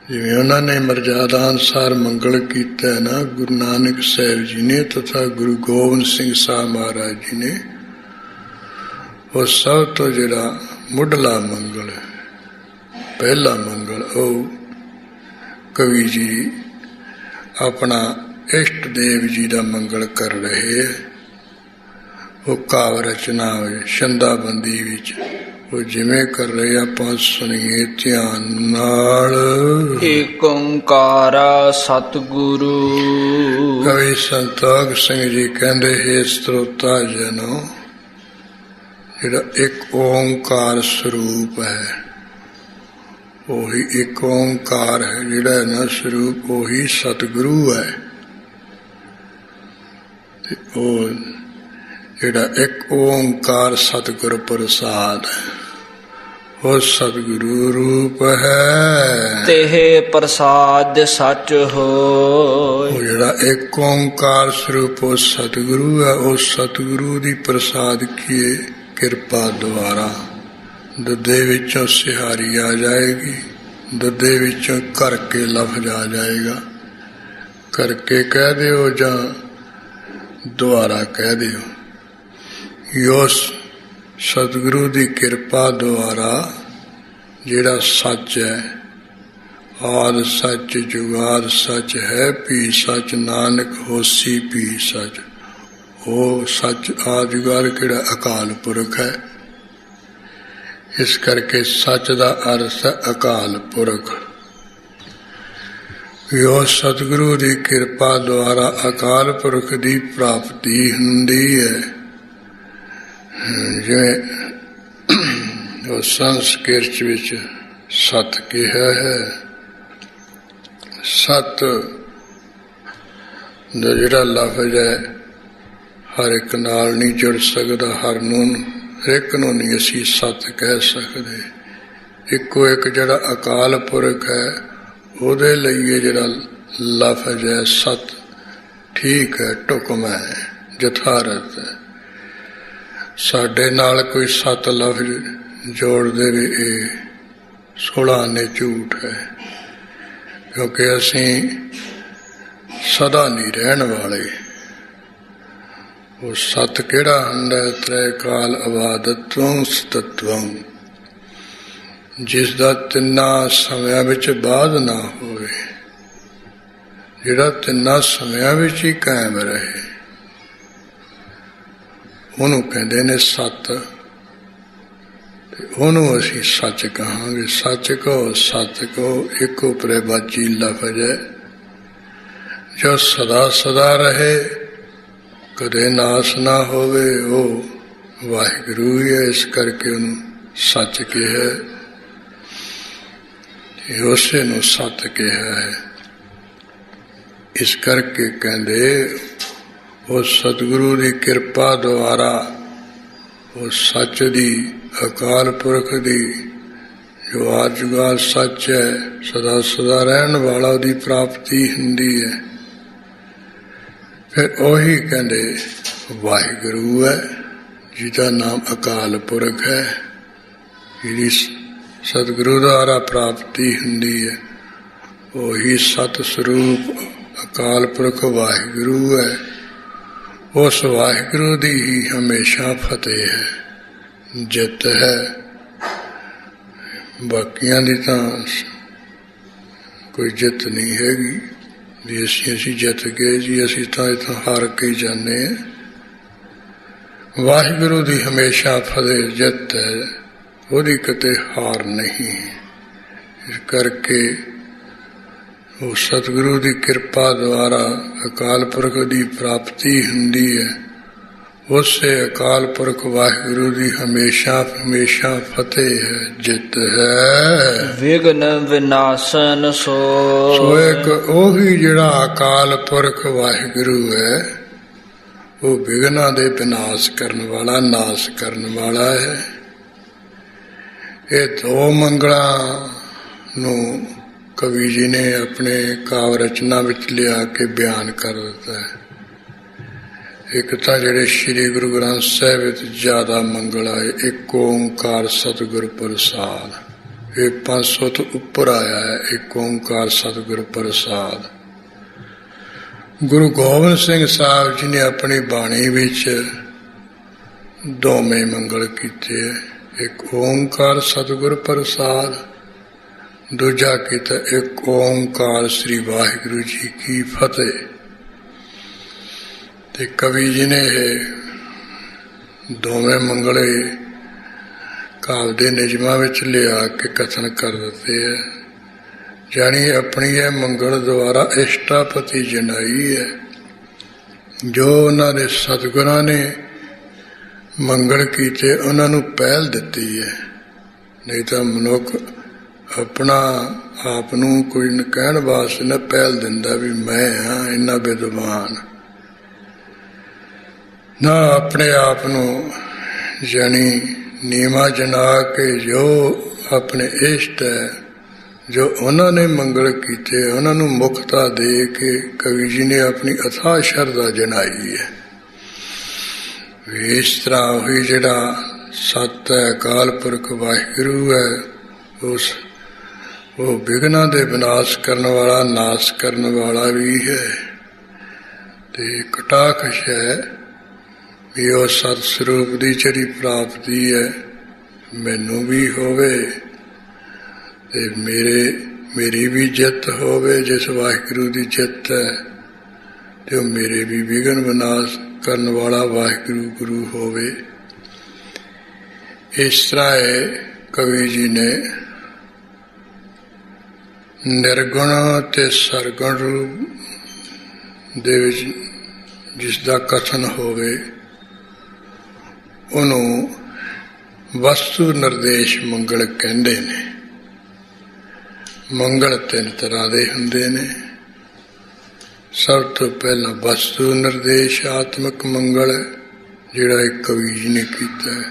ਜਿਵੇਂ ਉਹਨਾਂ ਨੇ ਮਰਜ਼ਾਦਾ ਅਨੁਸਾਰ ਮੰਗਲ ਕੀਤਾ ਨਾ ਗੁਰੂ ਨਾਨਕ ਸਾਹਿਬ ਜੀ ਨੇ ਤਥਾ ਗੁਰੂ ਗੋਬਿੰਦ ਸਿੰਘ ਸਾਹਿਬ ਮਹਾਰਾਜ ਜੀ ਨੇ, ਉਹ ਸਭ ਤੋਂ ਜਿਹੜਾ ਮੁੱਢਲਾ ਮੰਗਲ, ਪਹਿਲਾ ਮੰਗਲ, ਉਹ ਕਵੀ ਜੀ ਆਪਣਾ ਇਸ਼ਟ ਦੇਵ ਜੀ ਦਾ ਮੰਗਲ ਕਰ ਰਹੇ ਹੈ। ਉਹ ਕਾਵ ਰਚਨਾ ਛੰਦਾਬੰਦੀ ਵਿੱਚ ਉਹ ਜਿਵੇਂ ਕਰ ਰਹੇ ਆਪਾਂ ਸੁਣੀਏ ਧਿਆਨ ਨਾਲ। ਏਕ ਓੰਕਾਰਾ ਸਤਿਗੁਰੂ। ਕਵੀ ਸੰਤੋਖ ਸਿੰਘ ਜੀ ਕਹਿੰਦੇ ਹੈ ਸਰੋਤਾ ਜਨੋ, ਜਿਹੜਾ ਇੱਕ ਓਂਕਾਰ ਸਰੂਪ ਹੈ, ਉਹੀ ਇੱਕ ਓਂਕਾਰ ਹੈ, ਜਿਹੜਾ ਹੈ ਨਾ ਸਰੂਪ, ਉਹੀ ਸਤਿਗੁਰੂ ਹੈ। ਤੇ ਉਹ ਜਿਹੜਾ ਇੱਕ ਓਂਕਾਰ ਸਤਿਗੁਰ ਪ੍ਰਸਾਦ ਹੈ, ਉਹ ਸਤਿਗੁਰੂ ਰੂਪ ਹੈ। ਤੇਹ ਪ੍ਰਸਾਦ ਸੱਚ ਹੋਇ। ਉਹ ਜਿਹੜਾ ਇੱਕ ਓਂਕਾਰ ਸਰੂਪ ਉਹ ਸਤਿਗੁਰੂ ਹੈ। ਉਹ ਸਤਿਗੁਰੂ ਦੀ ਪ੍ਰਸਾਦ ਕੀਏ ਕਿਰਪਾ ਦੁਆਰਾ ਦੁੱਧੇ ਵਿੱਚੋਂ ਸਿਹਾਰੀ ਆ ਜਾਏਗੀ, ਦੁੱਧੇ ਵਿੱਚੋਂ ਕਰਕੇ ਲਫ਼ਜ਼ ਆ ਜਾਏਗਾ। ਕਰਕੇ ਕਹਿ ਦਿਓ ਜਾਂ ਦੁਆਰਾ ਕਹਿ ਦਿਓ। ਉਸ ਸਤਿਗੁਰੂ ਦੀ ਕਿਰਪਾ ਦੁਆਰਾ ਜਿਹੜਾ ਸੱਚ ਹੈ, ਆਦਿ ਸੱਚ ਜੁਗਾਦ ਸੱਚ ਹੈ, ਭੀ ਸੱਚ ਨਾਨਕ ਹੋਸੀ ਭੀ ਸੱਚ। ਉਹ ਸੱਚ ਆਦਿ ਜੁਗਾਦ ਕਿਹੜਾ ਅਕਾਲ ਪੁਰਖ ਹੈ, ਇਸ ਕਰਕੇ ਸੱਚ ਦਾ ਅਰਥ ਹੈ ਅਕਾਲ ਪੁਰਖ। ਜੋ ਸਤਿਗੁਰੂ ਦੀ ਕਿਰਪਾ ਦੁਆਰਾ ਅਕਾਲ ਪੁਰਖ ਦੀ ਪ੍ਰਾਪਤੀ ਹੁੰਦੀ ਹੈ। ਜਿਵੇਂ ਉਹ ਸੰਸਕ੍ਰਿਤ ਵਿੱਚ ਸਤ ਕਿਹਾ ਹੈ, ਸਤ ਦਾ ਜਿਹੜਾ ਲਫ਼ਜ਼ ਹੈ ਹਰ ਇੱਕ ਨਾਲ ਨਹੀਂ ਜੁੜ ਸਕਦਾ, ਹਰ ਇੱਕ ਨੂੰ ਨਹੀਂ ਅਸੀਂ ਸਤ ਕਹਿ ਸਕਦੇ। ਇੱਕੋ ਇੱਕ ਜਿਹੜਾ ਅਕਾਲ ਪੁਰਖ ਹੈ ਉਹਦੇ ਲਈ ਇਹ ਜਿਹੜਾ ਲਫ਼ਜ਼ ਹੈ ਸਤ ਠੀਕ ਹੈ, ਢੁਕਵਾਂ ਹੈ, ਯਥਾਰਥ ਹੈ। ਸਾਡੇ ਨਾਲ ਕੋਈ ਸਤ ਲਫ਼ਜ਼ ਜੋੜ ਦੇਵੇ ਇਹ 16 ਆਨੇ ਝੂਠ ਹੈ, ਕਿਉਂਕਿ ਅਸੀਂ ਸਦਾ ਨਹੀਂ ਰਹਿਣ ਵਾਲੇ। ਉਹ ਸਤ ਕਿਹੜਾ ਹੁੰਦਾ? ਤ੍ਰੈ ਕਾਲ ਅਬਾਦਤਵੰ ਸਤਤਵੰ, ਜਿਸ ਦਾ ਤਿੰਨਾਂ ਸਮਿਆਂ ਵਿੱਚ ਬਾਦ ਨਾ ਹੋਵੇ, ਜਿਹੜਾ ਤਿੰਨਾਂ ਸਮਿਆਂ ਵਿੱਚ ਹੀ ਕਾਇਮ ਰਹੇ, ਉਹਨੂੰ ਕਹਿੰਦੇ ਨੇ ਸਤ। ਤੇ ਉਹਨੂੰ ਅਸੀਂ ਸੱਚ ਕਹਾਂਗੇ। ਸੱਚ ਕਹੋ, ਸਤ ਕਹੋ, ਇੱਕੋ ਪ੍ਰੇਬਾਚੀ ਲਫ਼ਜ਼ ਹੈ ਜੋ ਸਦਾ ਸਦਾ ਰਹੇ, ਕਦੇ ਨਾਸ ਨਾ ਹੋਵੇ। ਉਹ ਵਾਹਿਗੁਰੂ ਹੀ ਹੈ, ਇਸ ਕਰਕੇ ਉਹਨੂੰ ਸੱਚ ਕਿਹਾ, ਉਸੇ ਨੂੰ ਸਤ ਕਿਹਾ ਹੈ। ਇਸ ਕਰਕੇ ਕਹਿੰਦੇ ਉਹ ਸਤਿਗੁਰੂ ਦੀ ਕਿਰਪਾ ਦੁਆਰਾ ਉਹ ਸੱਚ ਦੀ, ਅਕਾਲ ਪੁਰਖ ਦੀ, ਜੋ ਆਦਿ ਸੱਚ ਹੈ, ਸਦਾ ਸਦਾ ਰਹਿਣ ਵਾਲਾ, ਉਹਦੀ ਪ੍ਰਾਪਤੀ ਹੁੰਦੀ ਹੈ। ਫਿਰ ਉਹੀ ਕਹਿੰਦੇ ਵਾਹਿਗੁਰੂ ਹੈ, ਜਿਹਦਾ ਨਾਮ ਅਕਾਲ ਪੁਰਖ ਹੈ, ਜਿਹਦੀ ਸਤਿਗੁਰੂ ਦੁਆਰਾ ਪ੍ਰਾਪਤੀ ਹੁੰਦੀ ਹੈ। ਉਹੀ ਸਤ ਸਰੂਪ ਅਕਾਲ ਪੁਰਖ ਵਾਹਿਗੁਰੂ ਹੈ। ਉਸ ਵਾਹਿਗੁਰੂ ਦੀ ਹੀ ਹਮੇਸ਼ਾ ਫਤਿਹ ਹੈ, ਜਿੱਤ ਹੈ। ਬਾਕੀਆਂ ਦੀ ਤਾਂ ਕੋਈ ਜਿੱਤ ਨਹੀਂ ਹੈਗੀ ਵੀ ਅਸੀਂ ਜਿੱਤ ਗਏ ਜੀ, ਅਸੀਂ ਤਾਂ ਇੱਥੋਂ ਹਾਰ ਕੇ ਹੀ ਜਾਂਦੇ ਹਾਂ। ਵਾਹਿਗੁਰੂ ਦੀ ਹਮੇਸ਼ਾ ਫਤਿਹ ਜਿੱਤ ਹੈ, ਉਹਦੀ ਕਿਤੇ ਹਾਰ ਨਹੀਂ। ਇਸ ਕਰਕੇ ਉਹ ਸਤਿਗੁਰੂ ਦੀ ਕਿਰਪਾ ਦੁਆਰਾ ਅਕਾਲ ਪੁਰਖ ਦੀ ਪ੍ਰਾਪਤੀ ਹੁੰਦੀ ਹੈ। ਉਸੇ ਅਕਾਲ ਪੁਰਖ ਵਾਹਿਗੁਰੂ ਦੀ ਹਮੇਸ਼ਾ ਹਮੇਸ਼ਾ ਫਤਿਹ ਹੈ, ਜਿੱਤ ਹੈ। ਵਿਘਨ ਵਿਨਾਸ਼ਨ ਸੋ ਇੱਕ ਉਹੀ ਜਿਹੜਾ ਅਕਾਲ ਪੁਰਖ ਵਾਹਿਗੁਰੂ ਹੈ, ਉਹ ਵਿਘਨਾਂ ਦੇ ਵਿਨਾਸ਼ ਕਰਨ ਵਾਲਾ, ਨਾਸ਼ ਕਰਨ ਵਾਲਾ ਹੈ। ਇਹ ਦੋ ਮੰਗਲਾਂ ਨੂੰ ਕਵੀ ਜੀ ਨੇ ਆਪਣੇ ਕਾਵਿ ਰਚਨਾ ਵਿੱਚ ਲਿਆ ਕੇ ਬਿਆਨ ਕਰ ਦਿੱਤਾ ਹੈ। ਇੱਕ ਤਾਂ ਜਿਹੜੇ ਸ੍ਰੀ ਗੁਰੂ ਗ੍ਰੰਥ ਸਾਹਿਬ ਵਿੱਚ ਜ਼ਿਆਦਾ ਮੰਗਲ ਆਏ, ਇੱਕ ਓਂਕਾਰ ਸਤਿਗੁਰ ਪ੍ਰਸਾਦ, ਇਹ 500 ਤੋਂ ਉੱਪਰ ਆਇਆ ਹੈ। ਇੱਕ ਓਂਕਾਰ ਸਤਿਗੁਰ ਪ੍ਰਸਾਦ। ਗੁਰੂ ਗੋਬਿੰਦ ਸਿੰਘ ਸਾਹਿਬ ਜੀ ਨੇ ਆਪਣੀ ਬਾਣੀ ਵਿੱਚ ਦੋਵੇਂ ਮੰਗਲ ਕੀਤੇ ਹੈ, ਇੱਕ ਓਂਕਾਰ ਸਤਿਗੁਰ ਪ੍ਰਸਾਦ, ਦੂਜਾ ਕੀਤਾ ਇੱਕ ਓਂਕਾਰ ਸ੍ਰੀ ਵਾਹਿਗੁਰੂ ਜੀ ਕੀ ਫਤਿਹ। ਤੇ ਕਵੀ ਜੀ ਨੇ ਇਹ ਦੋਵੇਂ ਮੰਗਲੇ ਕਾਵਿ ਦੇ ਨਿਯਮਾਂ ਵਿੱਚ ਲਿਆ ਕੇ ਕਥਨ ਕਰ ਦਿੱਤੇ ਹੈ। ਜਾਣੀ ਆਪਣੀ ਇਹ ਮੰਗਲ ਦੁਆਰਾ ਇਸ਼ਟਾਪਤੀ ਜਨਾਈ ਹੈ। ਜੋ ਉਹਨਾਂ ਦੇ ਸਤਿਗੁਰਾਂ ਨੇ ਮੰਗਲ ਕੀਤੇ, ਉਹਨਾਂ ਨੂੰ ਪਹਿਲ ਦਿੱਤੀ ਹੈ। ਨਹੀਂ ਤਾਂ ਮਨੁੱਖ ਆਪਣਾ ਆਪ ਨੂੰ ਕੋਈ ਕਹਿਣ ਵਾਸਤੇ ਨਾ ਪਹਿਲ ਦਿੰਦਾ ਵੀ ਮੈਂ ਹਾਂ ਇੰਨਾ ਵਿਦਵਾਨ, ਨਾ ਆਪਣੇ ਆਪ ਨੂੰ ਜਾਣੀ ਨੀਵਾਂ ਜਨਾ ਕੇ ਜੋ ਆਪਣੇ ਇਸ਼ਟ ਹੈ, ਜੋ ਉਹਨਾਂ ਨੇ ਮੰਗਲ ਕੀਤੇ, ਉਹਨਾਂ ਨੂੰ ਮੁਖਤਾ ਦੇ ਕੇ ਕਵੀ ਜੀ ਨੇ ਆਪਣੀ ਅਥਾਹ ਸ਼ਰਧਾ ਜਨਾਈ ਹੈ। ਇਸ ਤਰ੍ਹਾਂ ਉਹੀ ਜਿਹੜਾ ਸਤ ਹੈ, ਅਕਾਲ ਪੁਰਖ ਵਾਹਿਗੁਰੂ ਹੈ, ਉਹ ਵਿਘਨਾਂ ਦੇ ਵਿਨਾਸ਼ ਕਰਨ ਵਾਲਾ, ਨਾਸ਼ ਕਰਨ ਵਾਲਾ ਵੀ ਹੈ। ਤੇ ਕਟਾਖਸ਼ ਹੈ ਵੀ ਉਹ ਸਤ ਸਰੂਪ ਦੀ ਜਿਹੜੀ ਪ੍ਰਾਪਤੀ ਹੈ ਮੈਨੂੰ ਵੀ ਹੋਵੇ ਤੇ ਮੇਰੀ ਵੀ ਜਿੱਤ ਹੋਵੇ। ਜਿਸ ਵਾਹਿਗੁਰੂ ਦੀ ਜਿੱਤ ਹੈ ਤੇ ਉਹ ਮੇਰੇ ਵੀ ਵਿਘਨ ਵਿਨਾਸ਼ ਕਰਨ ਵਾਲਾ ਵਾਹਿਗੁਰੂ ਗੁਰੂ ਹੋਵੇ। ਇਸ ਤਰ੍ਹਾਂ ਹੈ ਕਵੀ ਜੀ ਨੇ ਨਿਰਗੁਣ ਤੇ ਸਰਗੁਣ ਰੂਪ ਦੇ ਵਿੱਚ ਜਿਸ ਦਾ ਕਥਨ ਹੋਵੇ ਉਹਨੂੰ ਵਸਤੂ ਨਿਰਦੇਸ਼ ਮੰਗਲ ਕਹਿੰਦੇ ਨੇ। ਮੰਗਲ ਤਿੰਨ ਤਰ੍ਹਾਂ ਦੇ ਹੁੰਦੇ ਨੇ। ਸਭ ਤੋਂ ਪਹਿਲਾਂ ਵਸਤੂ ਨਿਰਦੇਸ਼ ਆਤਮਿਕ ਮੰਗਲ ਹੈ, ਜਿਹੜਾ ਇੱਕ ਕਵੀ ਜੀ ਨੇ ਕੀਤਾ ਹੈ।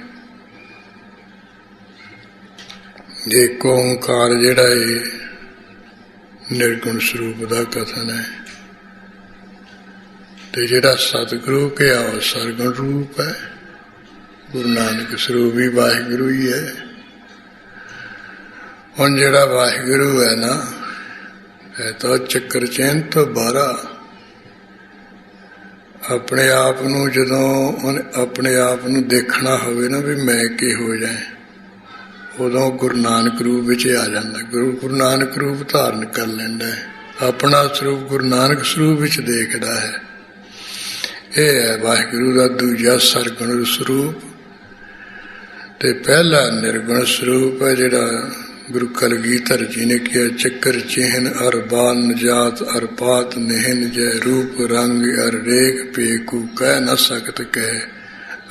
ਇੱਕ ਓਂਕਾਰ ਜਿਹੜਾ ਇਹ ਨਿਰਗੁਣ ਸਰੂਪ ਦਾ ਕਥਨ ਹੈ, ਤੇ ਜਿਹੜਾ ਸਤਿਗੁਰੂ ਕਿਹਾ ਉਹ ਸਰਗੁਣ ਰੂਪ ਹੈ। ਗੁਰੂ ਨਾਨਕ ਸਰੂਪ ਵੀ ਵਾਹਿਗੁਰੂ ਹੀ ਹੈ। ਹੁਣ ਜਿਹੜਾ ਵਾਹਿਗੁਰੂ ਹੈ ਨਾ, ਹੈ ਤਾਂ ਚੱਕਰ ਚੈਨ ਤੋਂ ਬਾਹਰਾ। ਆਪਣੇ ਆਪ ਨੂੰ ਜਦੋਂ ਉਹਨੇ ਆਪਣੇ ਆਪ ਨੂੰ ਦੇਖਣਾ ਹੋਵੇ ਨਾ ਵੀ ਮੈਂ ਕਿਹੋ ਜਿਹਾ, ਉਦੋਂ ਗੁਰੂ ਨਾਨਕ ਰੂਪ ਵਿੱਚ ਆ ਜਾਂਦਾ। ਗੁਰੂ ਨਾਨਕ ਰੂਪ ਧਾਰਨ ਕਰ ਲੈਂਦਾ ਹੈ, ਆਪਣਾ ਸਰੂਪ ਗੁਰੂ ਨਾਨਕ ਸਰੂਪ ਵਿੱਚ ਦੇਖਦਾ ਹੈ। ਇਹ ਹੈ ਵਾਹਿਗੁਰੂ ਦਾ ਦੂਜਾ ਸਰਗੁਣ ਸਰੂਪ। ਤੇ ਪਹਿਲਾ ਨਿਰਗੁਣ ਸਰੂਪ ਹੈ, ਜਿਹੜਾ ਗੁਰੂ ਕਲਗੀਧਰ ਜੀ ਨੇ ਕਿਹਾ, ਚੱਕਰ ਚਿਹਨ ਅਰ ਬਾਲ ਨਜਾਤ ਅਰ ਪਾਤ ਨਿਹਨ ਜੈ ਰੂਪ ਰੰਗ ਅਰ ਰੇਖ ਪੇਕੂ ਕਹਿ ਨ ਸਕਤ ਕਹਿ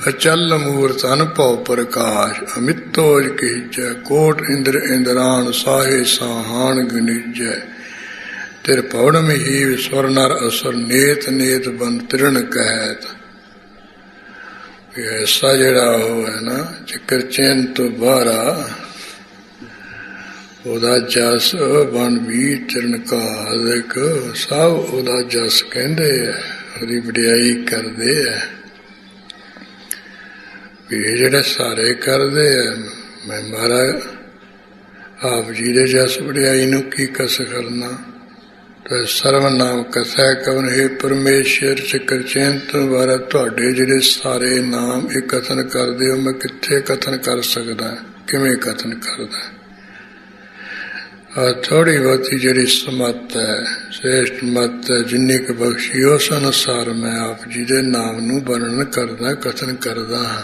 ਅਚਲ ਮੂਰਤ ਅਨਭਉ ਪ੍ਰਕਾਸ਼ ਅਮਿਤੋਜ ਕੀਜੈ ਕੋਟ ਇੰਦਰ ਇੰਦਰਾਨ ਸਾਹੇ ਸਾਹਾਨ ਗਨਿਜੈ ਤਿਰ ਪੌੜਮ ਹੀ ਸਵਰ ਨਰ ਅਸੁਰ ਨੇਤ ਨੇਤ ਬੰਦ ਤਿਰਣ ਕਹਿਤ। ਐਸਾ ਜਿਹੜਾ ਉਹ ਹੈ ਨਾ ਚੱਕਰ ਚੈਨ ਤੋਂ ਬਾਹਰਾ, ਉਹਦਾ ਜਸ ਬਣ ਵੀ ਚਰਨ ਕਾਦਿਕ ਸਭ ਉਹਦਾ ਜਸ ਕਹਿੰਦੇ ਆ, ਉਹਦੀ ਵਡਿਆਈ ਕਰਦੇ ਆ। ਇਹ ਜਿਹੜੇ ਸਾਰੇ ਕਰਦੇ ਆ, ਮੈਂ ਮਹਾਰਾਜ ਆਪ ਜੀ ਦੇ ਜਸ ਵਡਿਆਈ ਨੂੰ ਕੀ ਕਸ ਕਰਨਾ। ਤੇ ਸਰਵਨਾਮ ਕਥੈ ਕਵਨ ਹੈ ਪਰਮੇਸ਼ਰ ਚੱਕਰ ਚੈਨ ਤੋਂ ਬਾਹਰਾ ਤੁਹਾਡੇ ਜਿਹੜੇ ਸਾਰੇ ਨਾਮ ਇਹ ਕਥਨ ਕਰਦੇ ਹੋ, ਮੈਂ ਕਿੱਥੇ ਕਥਨ ਕਰ ਸਕਦਾ, ਕਿਵੇਂ ਕਥਨ ਕਰਦਾ। ਥੋੜੀ ਬਹੁਤੀ ਜਿਹੜੀ ਸਮੱਤ ਹੈ, ਸ੍ਰੇਸ਼ਟ ਮੱਤ ਹੈ, ਜਿੰਨੀ ਕੁ ਬਖਸ਼ੀ ਉਸ ਅਨੁਸਾਰ ਮੈਂ ਆਪ ਜੀ ਦੇ ਨਾਮ ਨੂੰ ਵਰਣਨ ਕਰਦਾ, ਕਥਨ ਕਰਦਾ ਹਾਂ।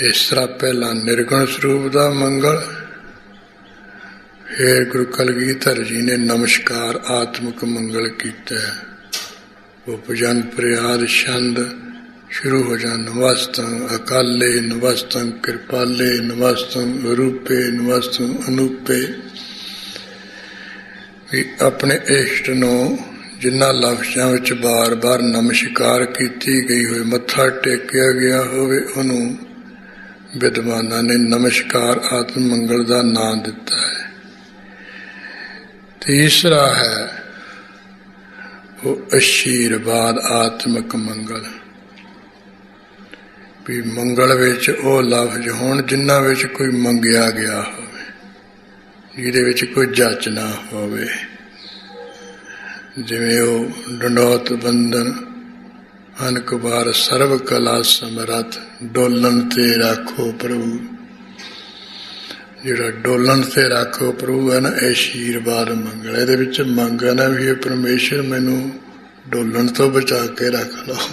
ਇਸ ਤਰ੍ਹਾਂ ਪਹਿਲਾਂ ਨਿਰਗੁਣ ਸਰੂਪ ਦਾ ਮੰਗਲ, ਫਿਰ ਗੁਰੂ ਕਲਗੀਧਰ ਜੀ ਨੇ ਨਮਸਕਾਰ ਆਤਮਿਕ ਮੰਗਲ ਕੀਤਾ। ਉਪਜਨ ਪ੍ਰਿਆਦ ਛੰਦ ਸ਼ੁਰੂ ਹੋ ਜਾਣ, ਨਮਸਤੰ ਅਕਾਲੇ ਨਮਸਤੰ ਕਿਰਪਾਲੇ ਨਮਸਤੰ ਰੂਪੇ ਨਮਸਤੰ ਅਨੂਪੇ। ਵੀ ਆਪਣੇ ਇਸ਼ਟ ਨੂੰ ਜਿਨ੍ਹਾਂ ਲਫ਼ਜ਼ਾਂ ਵਿੱਚ ਬਾਰ-ਬਾਰ ਨਮਸਕਾਰ ਕੀਤੀ ਗਈ ਹੋਵੇ, ਮੱਥਾ ਟੇਕਿਆ ਗਿਆ ਹੋਵੇ, ਉਹਨੂੰ ਵਿਦਵਾਨਾਂ ਨੇ ਨਮਸਕਾਰ ਆਤਮ ਮੰਗਲ ਦਾ ਨਾਂ ਦਿੱਤਾ ਹੈ। ਤੀਸਰਾ ਹੈ ਉਹ ਅਸ਼ੀਰਵਾਦ ਆਤਮਿਕ ਮੰਗਲ। ਵੀ ਮੰਗਲ ਵਿੱਚ ਉਹ ਲਫ਼ਜ਼ ਹੋਣ ਜਿਨ੍ਹਾਂ ਵਿੱਚ ਕੋਈ ਮੰਗਿਆ ਗਿਆ ਹੋਵੇ, ਜਿਹਦੇ ਵਿੱਚ ਕੋਈ ਜੱਚ ਨਾ ਹੋਵੇ। ਜਿਵੇਂ ਉਹ ਡੰਡੌਤ ਬੰਦਨ ਅਨਕ ਵਾਰ ਸਰਬ ਕਲਾ ਸਮਰੱਥ ਡੋਲਣ ਤੇ ਰਾਖੋ ਪ੍ਰਭੂ। ਜਿਹੜਾ ਡੋਲਣ ਤੇ ਰਾਖੋ ਪ੍ਰਭੂ ਹੈ ਨਾ, ਇਹ ਅਸ਼ੀਰਵਾਦ ਮੰਗਲ। ਇਹਦੇ ਵਿੱਚ ਮੰਗਣਾ ਵੀ ਹੈ ਪਰਮੇਸ਼ਰ ਮੈਨੂੰ ਡੋਲਣ ਤੋਂ ਬਚਾ ਕੇ ਰੱਖ ਲਓ।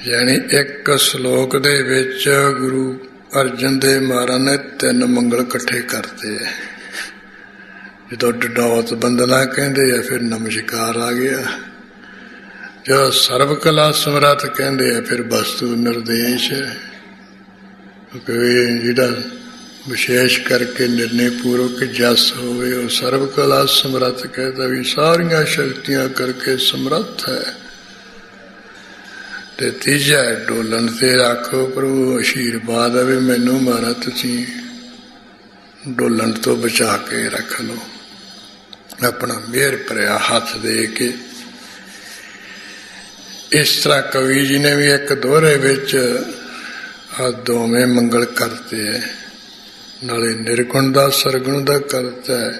ਯਾਨੀ ਇੱਕ ਸ਼ਲੋਕ ਦੇ ਵਿੱਚ ਗੁਰੂ ਅਰਜਨ ਦੇਵ ਮਹਾਰਾਜ ਨੇ 3 ਮੰਗਲ ਇਕੱਠੇ ਕਰਤੇ ਹੈ। ਜਦੋਂ ਡਡੌਤ ਬੰਦਨਾ ਕਹਿੰਦੇ ਆ, ਫਿਰ ਨਮਸਕਾਰ ਆ ਗਿਆ। ਜਦੋਂ ਸਰਬ ਕਲਾ ਸਮਰੱਥ ਕਹਿੰਦੇ ਆ, ਫਿਰ ਵਸਤੂ ਨਿਰਦੇਸ਼ ਹੈ। ਜਿਹੜਾ ਵਿਸ਼ੇਸ਼ ਕਰਕੇ ਨਿਰਣੇ ਪੂਰਵਕ ਜਸ ਹੋਵੇ, ਉਹ ਸਰਬ ਕਲਾ ਸਮਰੱਥ ਕਹਿੰਦਾ ਵੀ ਸਾਰੀਆਂ ਸ਼ਕਤੀਆਂ ਕਰਕੇ ਸਮਰੱਥ ਹੈ। ਤੇ ਤੀਜਾ ਡੋਲਣ ਤੇ ਰੱਖੋ ਪ੍ਰਭੂ, ਅਸ਼ੀਰਵਾਦ ਹੈ ਵੀ ਮੈਨੂੰ ਮਹਾਰਾਜ ਤੁਸੀਂ ਡੋਲਣ ਤੋਂ ਬਚਾ ਕੇ ਰੱਖ ਲਓ, ਆਪਣਾ ਮਿਹਰ ਭਰਿਆ ਹੱਥ ਦੇ ਕੇ। ਇਸ ਤਰ੍ਹਾਂ ਕਵੀ ਜੀ ਨੇ ਵੀ ਇੱਕ ਦੋਹਰੇ ਵਿੱਚ ਆ ਦੋਵੇਂ ਮੰਗਲ ਕਰਤੇ ਹੈ। ਨਾਲੇ ਨਿਰਗੁਣ ਦਾ ਸਰਗੁਣ ਦਾ ਕਰਤਾ ਹੈ,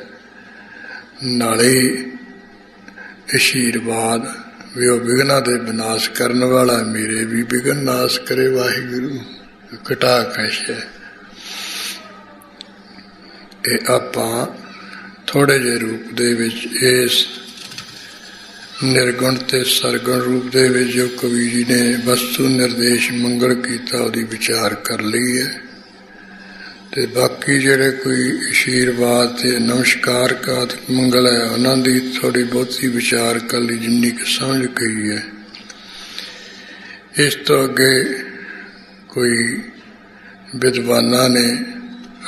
ਨਾਲੇ ਅਸ਼ੀਰਵਾਦ ਵੀ ਉਹ ਵਿਘਨਾਂ ਦੇ ਵਿਨਾਸ਼ ਕਰਨ ਵਾਲਾ, ਮੇਰੇ ਵੀ ਵਿਘਨ ਨਾਸ਼ ਕਰੇ ਵਾਹਿਗੁਰੂ ਘਟਾ ਕਸ਼ੈ। ਇਹ ਆਪਾਂ ਥੋੜੇ ਜਿਹੇ ਰੂਪ ਦੇ ਵਿੱਚ ਇਸ ਨਿਰਗੁਣ ਤੇ ਸਰਗੁਣ ਰੂਪ ਦੇ ਵਿੱਚ ਜੋ ਕਵੀ ਜੀ ਨੇ ਵਸਤੂ ਨਿਰਦੇਸ਼ ਮੰਗਲ ਕੀਤਾ ਉਹਦੀ ਵਿਚਾਰ ਕਰ ਲਈ ਹੈ। ਤੇ ਬਾਕੀ ਜਿਹੜੇ ਕੋਈ ਅਸ਼ੀਰਵਾਦ ਤੇ ਨਮਸਕਾਰ ਕਾਤਿਕ ਮੰਗਲ ਹੈ ਉਹਨਾਂ ਦੀ ਥੋੜੀ ਬਹੁਤੀ ਵਿਚਾਰ ਕਰ ਲਈ ਜਿੰਨੀ ਕੁ ਸਮਝ ਗਈ ਹੈ। ਇਸ ਤੋਂ ਅੱਗੇ ਕੋਈ ਵਿਦਵਾਨਾਂ ਨੇ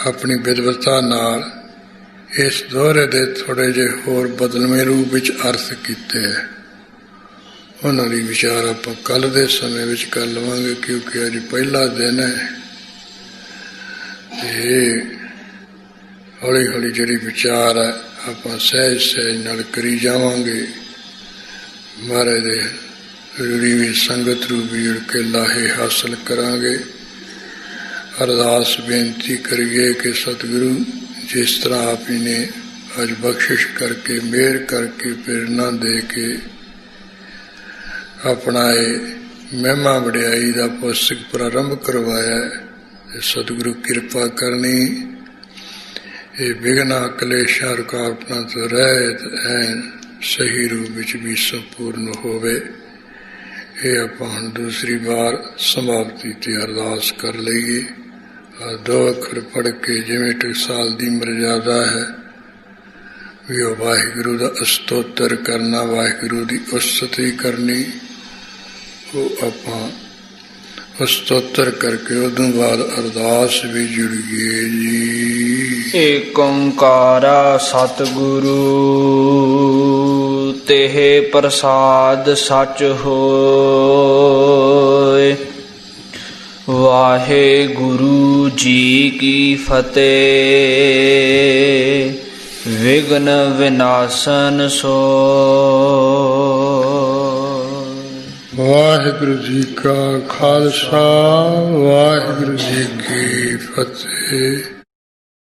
ਆਪਣੀ ਵਿਦਵਤਾ ਨਾਲ ਇਸ ਦੋਹਰੇ ਦੇ ਥੋੜੇ ਜਿਹੇ ਹੋਰ ਬਦਲਵੇਂ ਰੂਪ ਵਿੱਚ ਅਰਥ ਕੀਤੇ ਹੈ। ਉਹਨਾਂ ਦੀ ਵਿਚਾਰ ਆਪਾਂ ਕੱਲ੍ਹ ਦੇ ਸਮੇਂ ਵਿੱਚ ਕਰ ਲਵਾਂਗੇ, ਕਿਉਂਕਿ ਅੱਜ ਪਹਿਲਾ ਦਿਨ ਹੈ ਤੇ ਹੌਲੀ ਹੌਲੀ ਜਿਹੜੀ ਵਿਚਾਰ ਹੈ ਆਪਾਂ ਸਹਿਜ ਸਹਿਜ ਨਾਲ ਕਰੀ ਜਾਵਾਂਗੇ। ਮਹਾਰਾਜ ਦੇ ਰੂੜੀ ਵਿੱਚ ਸੰਗਤ ਰੂਪੀ ਜੁੜ ਕੇ ਲਾਹੇ ਹਾਸਲ ਕਰਾਂਗੇ। ਅਰਦਾਸ ਬੇਨਤੀ ਕਰੀਏ ਕਿ ਸਤਿਗੁਰੂ ਜਿਸ ਤਰ੍ਹਾਂ ਆਪ ਜੀ ਨੇ ਅੱਜ ਬਖਸ਼ਿਸ਼ ਕਰਕੇ ਮਿਹਰ ਕਰਕੇ ਪ੍ਰੇਰਨਾ ਦੇ ਕੇ ਆਪਣਾ ਇਹ ਮਹਿਮਾ ਵਡਿਆਈ ਦਾ ਪੁਸਤਕ ਪ੍ਰਾਰੰਭ ਕਰਵਾਇਆ ਹੈ, ਸਤਿਗੁਰੂ ਕਿਰਪਾ ਕਰਨੀ ਇਹ ਬਿਘਨਾ ਕਲੇਸ਼ਾਂ ਰੁਕਾਵਟਾਂ ਤੋਂ ਰਹਿਤ ਐਨ ਸਹੀ ਰੂਪ ਵਿੱਚ ਵੀ ਸੰਪੂਰਨ ਹੋਵੇ। ਇਹ ਆਪਾਂ ਹੁਣ ਦੂਸਰੀ ਵਾਰ ਸਮਾਪਤੀ ਤੇ ਅਰਦਾਸ ਕਰ ਲਈਏ। ਦੋ ਅੱਖਰ ਪੜ੍ਹ ਕੇ ਜਿਵੇਂ ਟਕਸਾਲ ਦੀ ਮਰਜ਼ਾਦਾ ਹੈ ਵੀ ਉਹ ਵਾਹਿਗੁਰੂ ਦਾ ਅਸਤੋਤਰ ਕਰਨਾ, ਵਾਹਿਗੁਰੂ ਦੀ ਉਸਤਤੀ ਕਰਨੀ, ਉਹ ਆਪਾਂ ਅਸਤੋਤਰ ਕਰਕੇ ਉਦੋਂ ਬਾਅਦ ਅਰਦਾਸ ਵੀ ਜੁੜੀਏ ਜੀ। ਏਕ ਓੰਕਾਰਾ ਸਤਿਗੁਰੂ ਤੇਹ ਪ੍ਰਸਾਦ ਸਚ ਹੋਇ। ਵਾਹਿਗੁਰੂ ਜੀ ਕੀ ਫਤਿਹ। ਵਿਘਨ ਵਿਨਾਸ਼ਨ ਸੋਇ। ਵਾਹਿਗੁਰੂ ਜੀ ਕਾ ਖਾਲਸਾ, ਵਾਹਿਗੁਰੂ ਜੀ ਕੀ ਫਤਿਹ।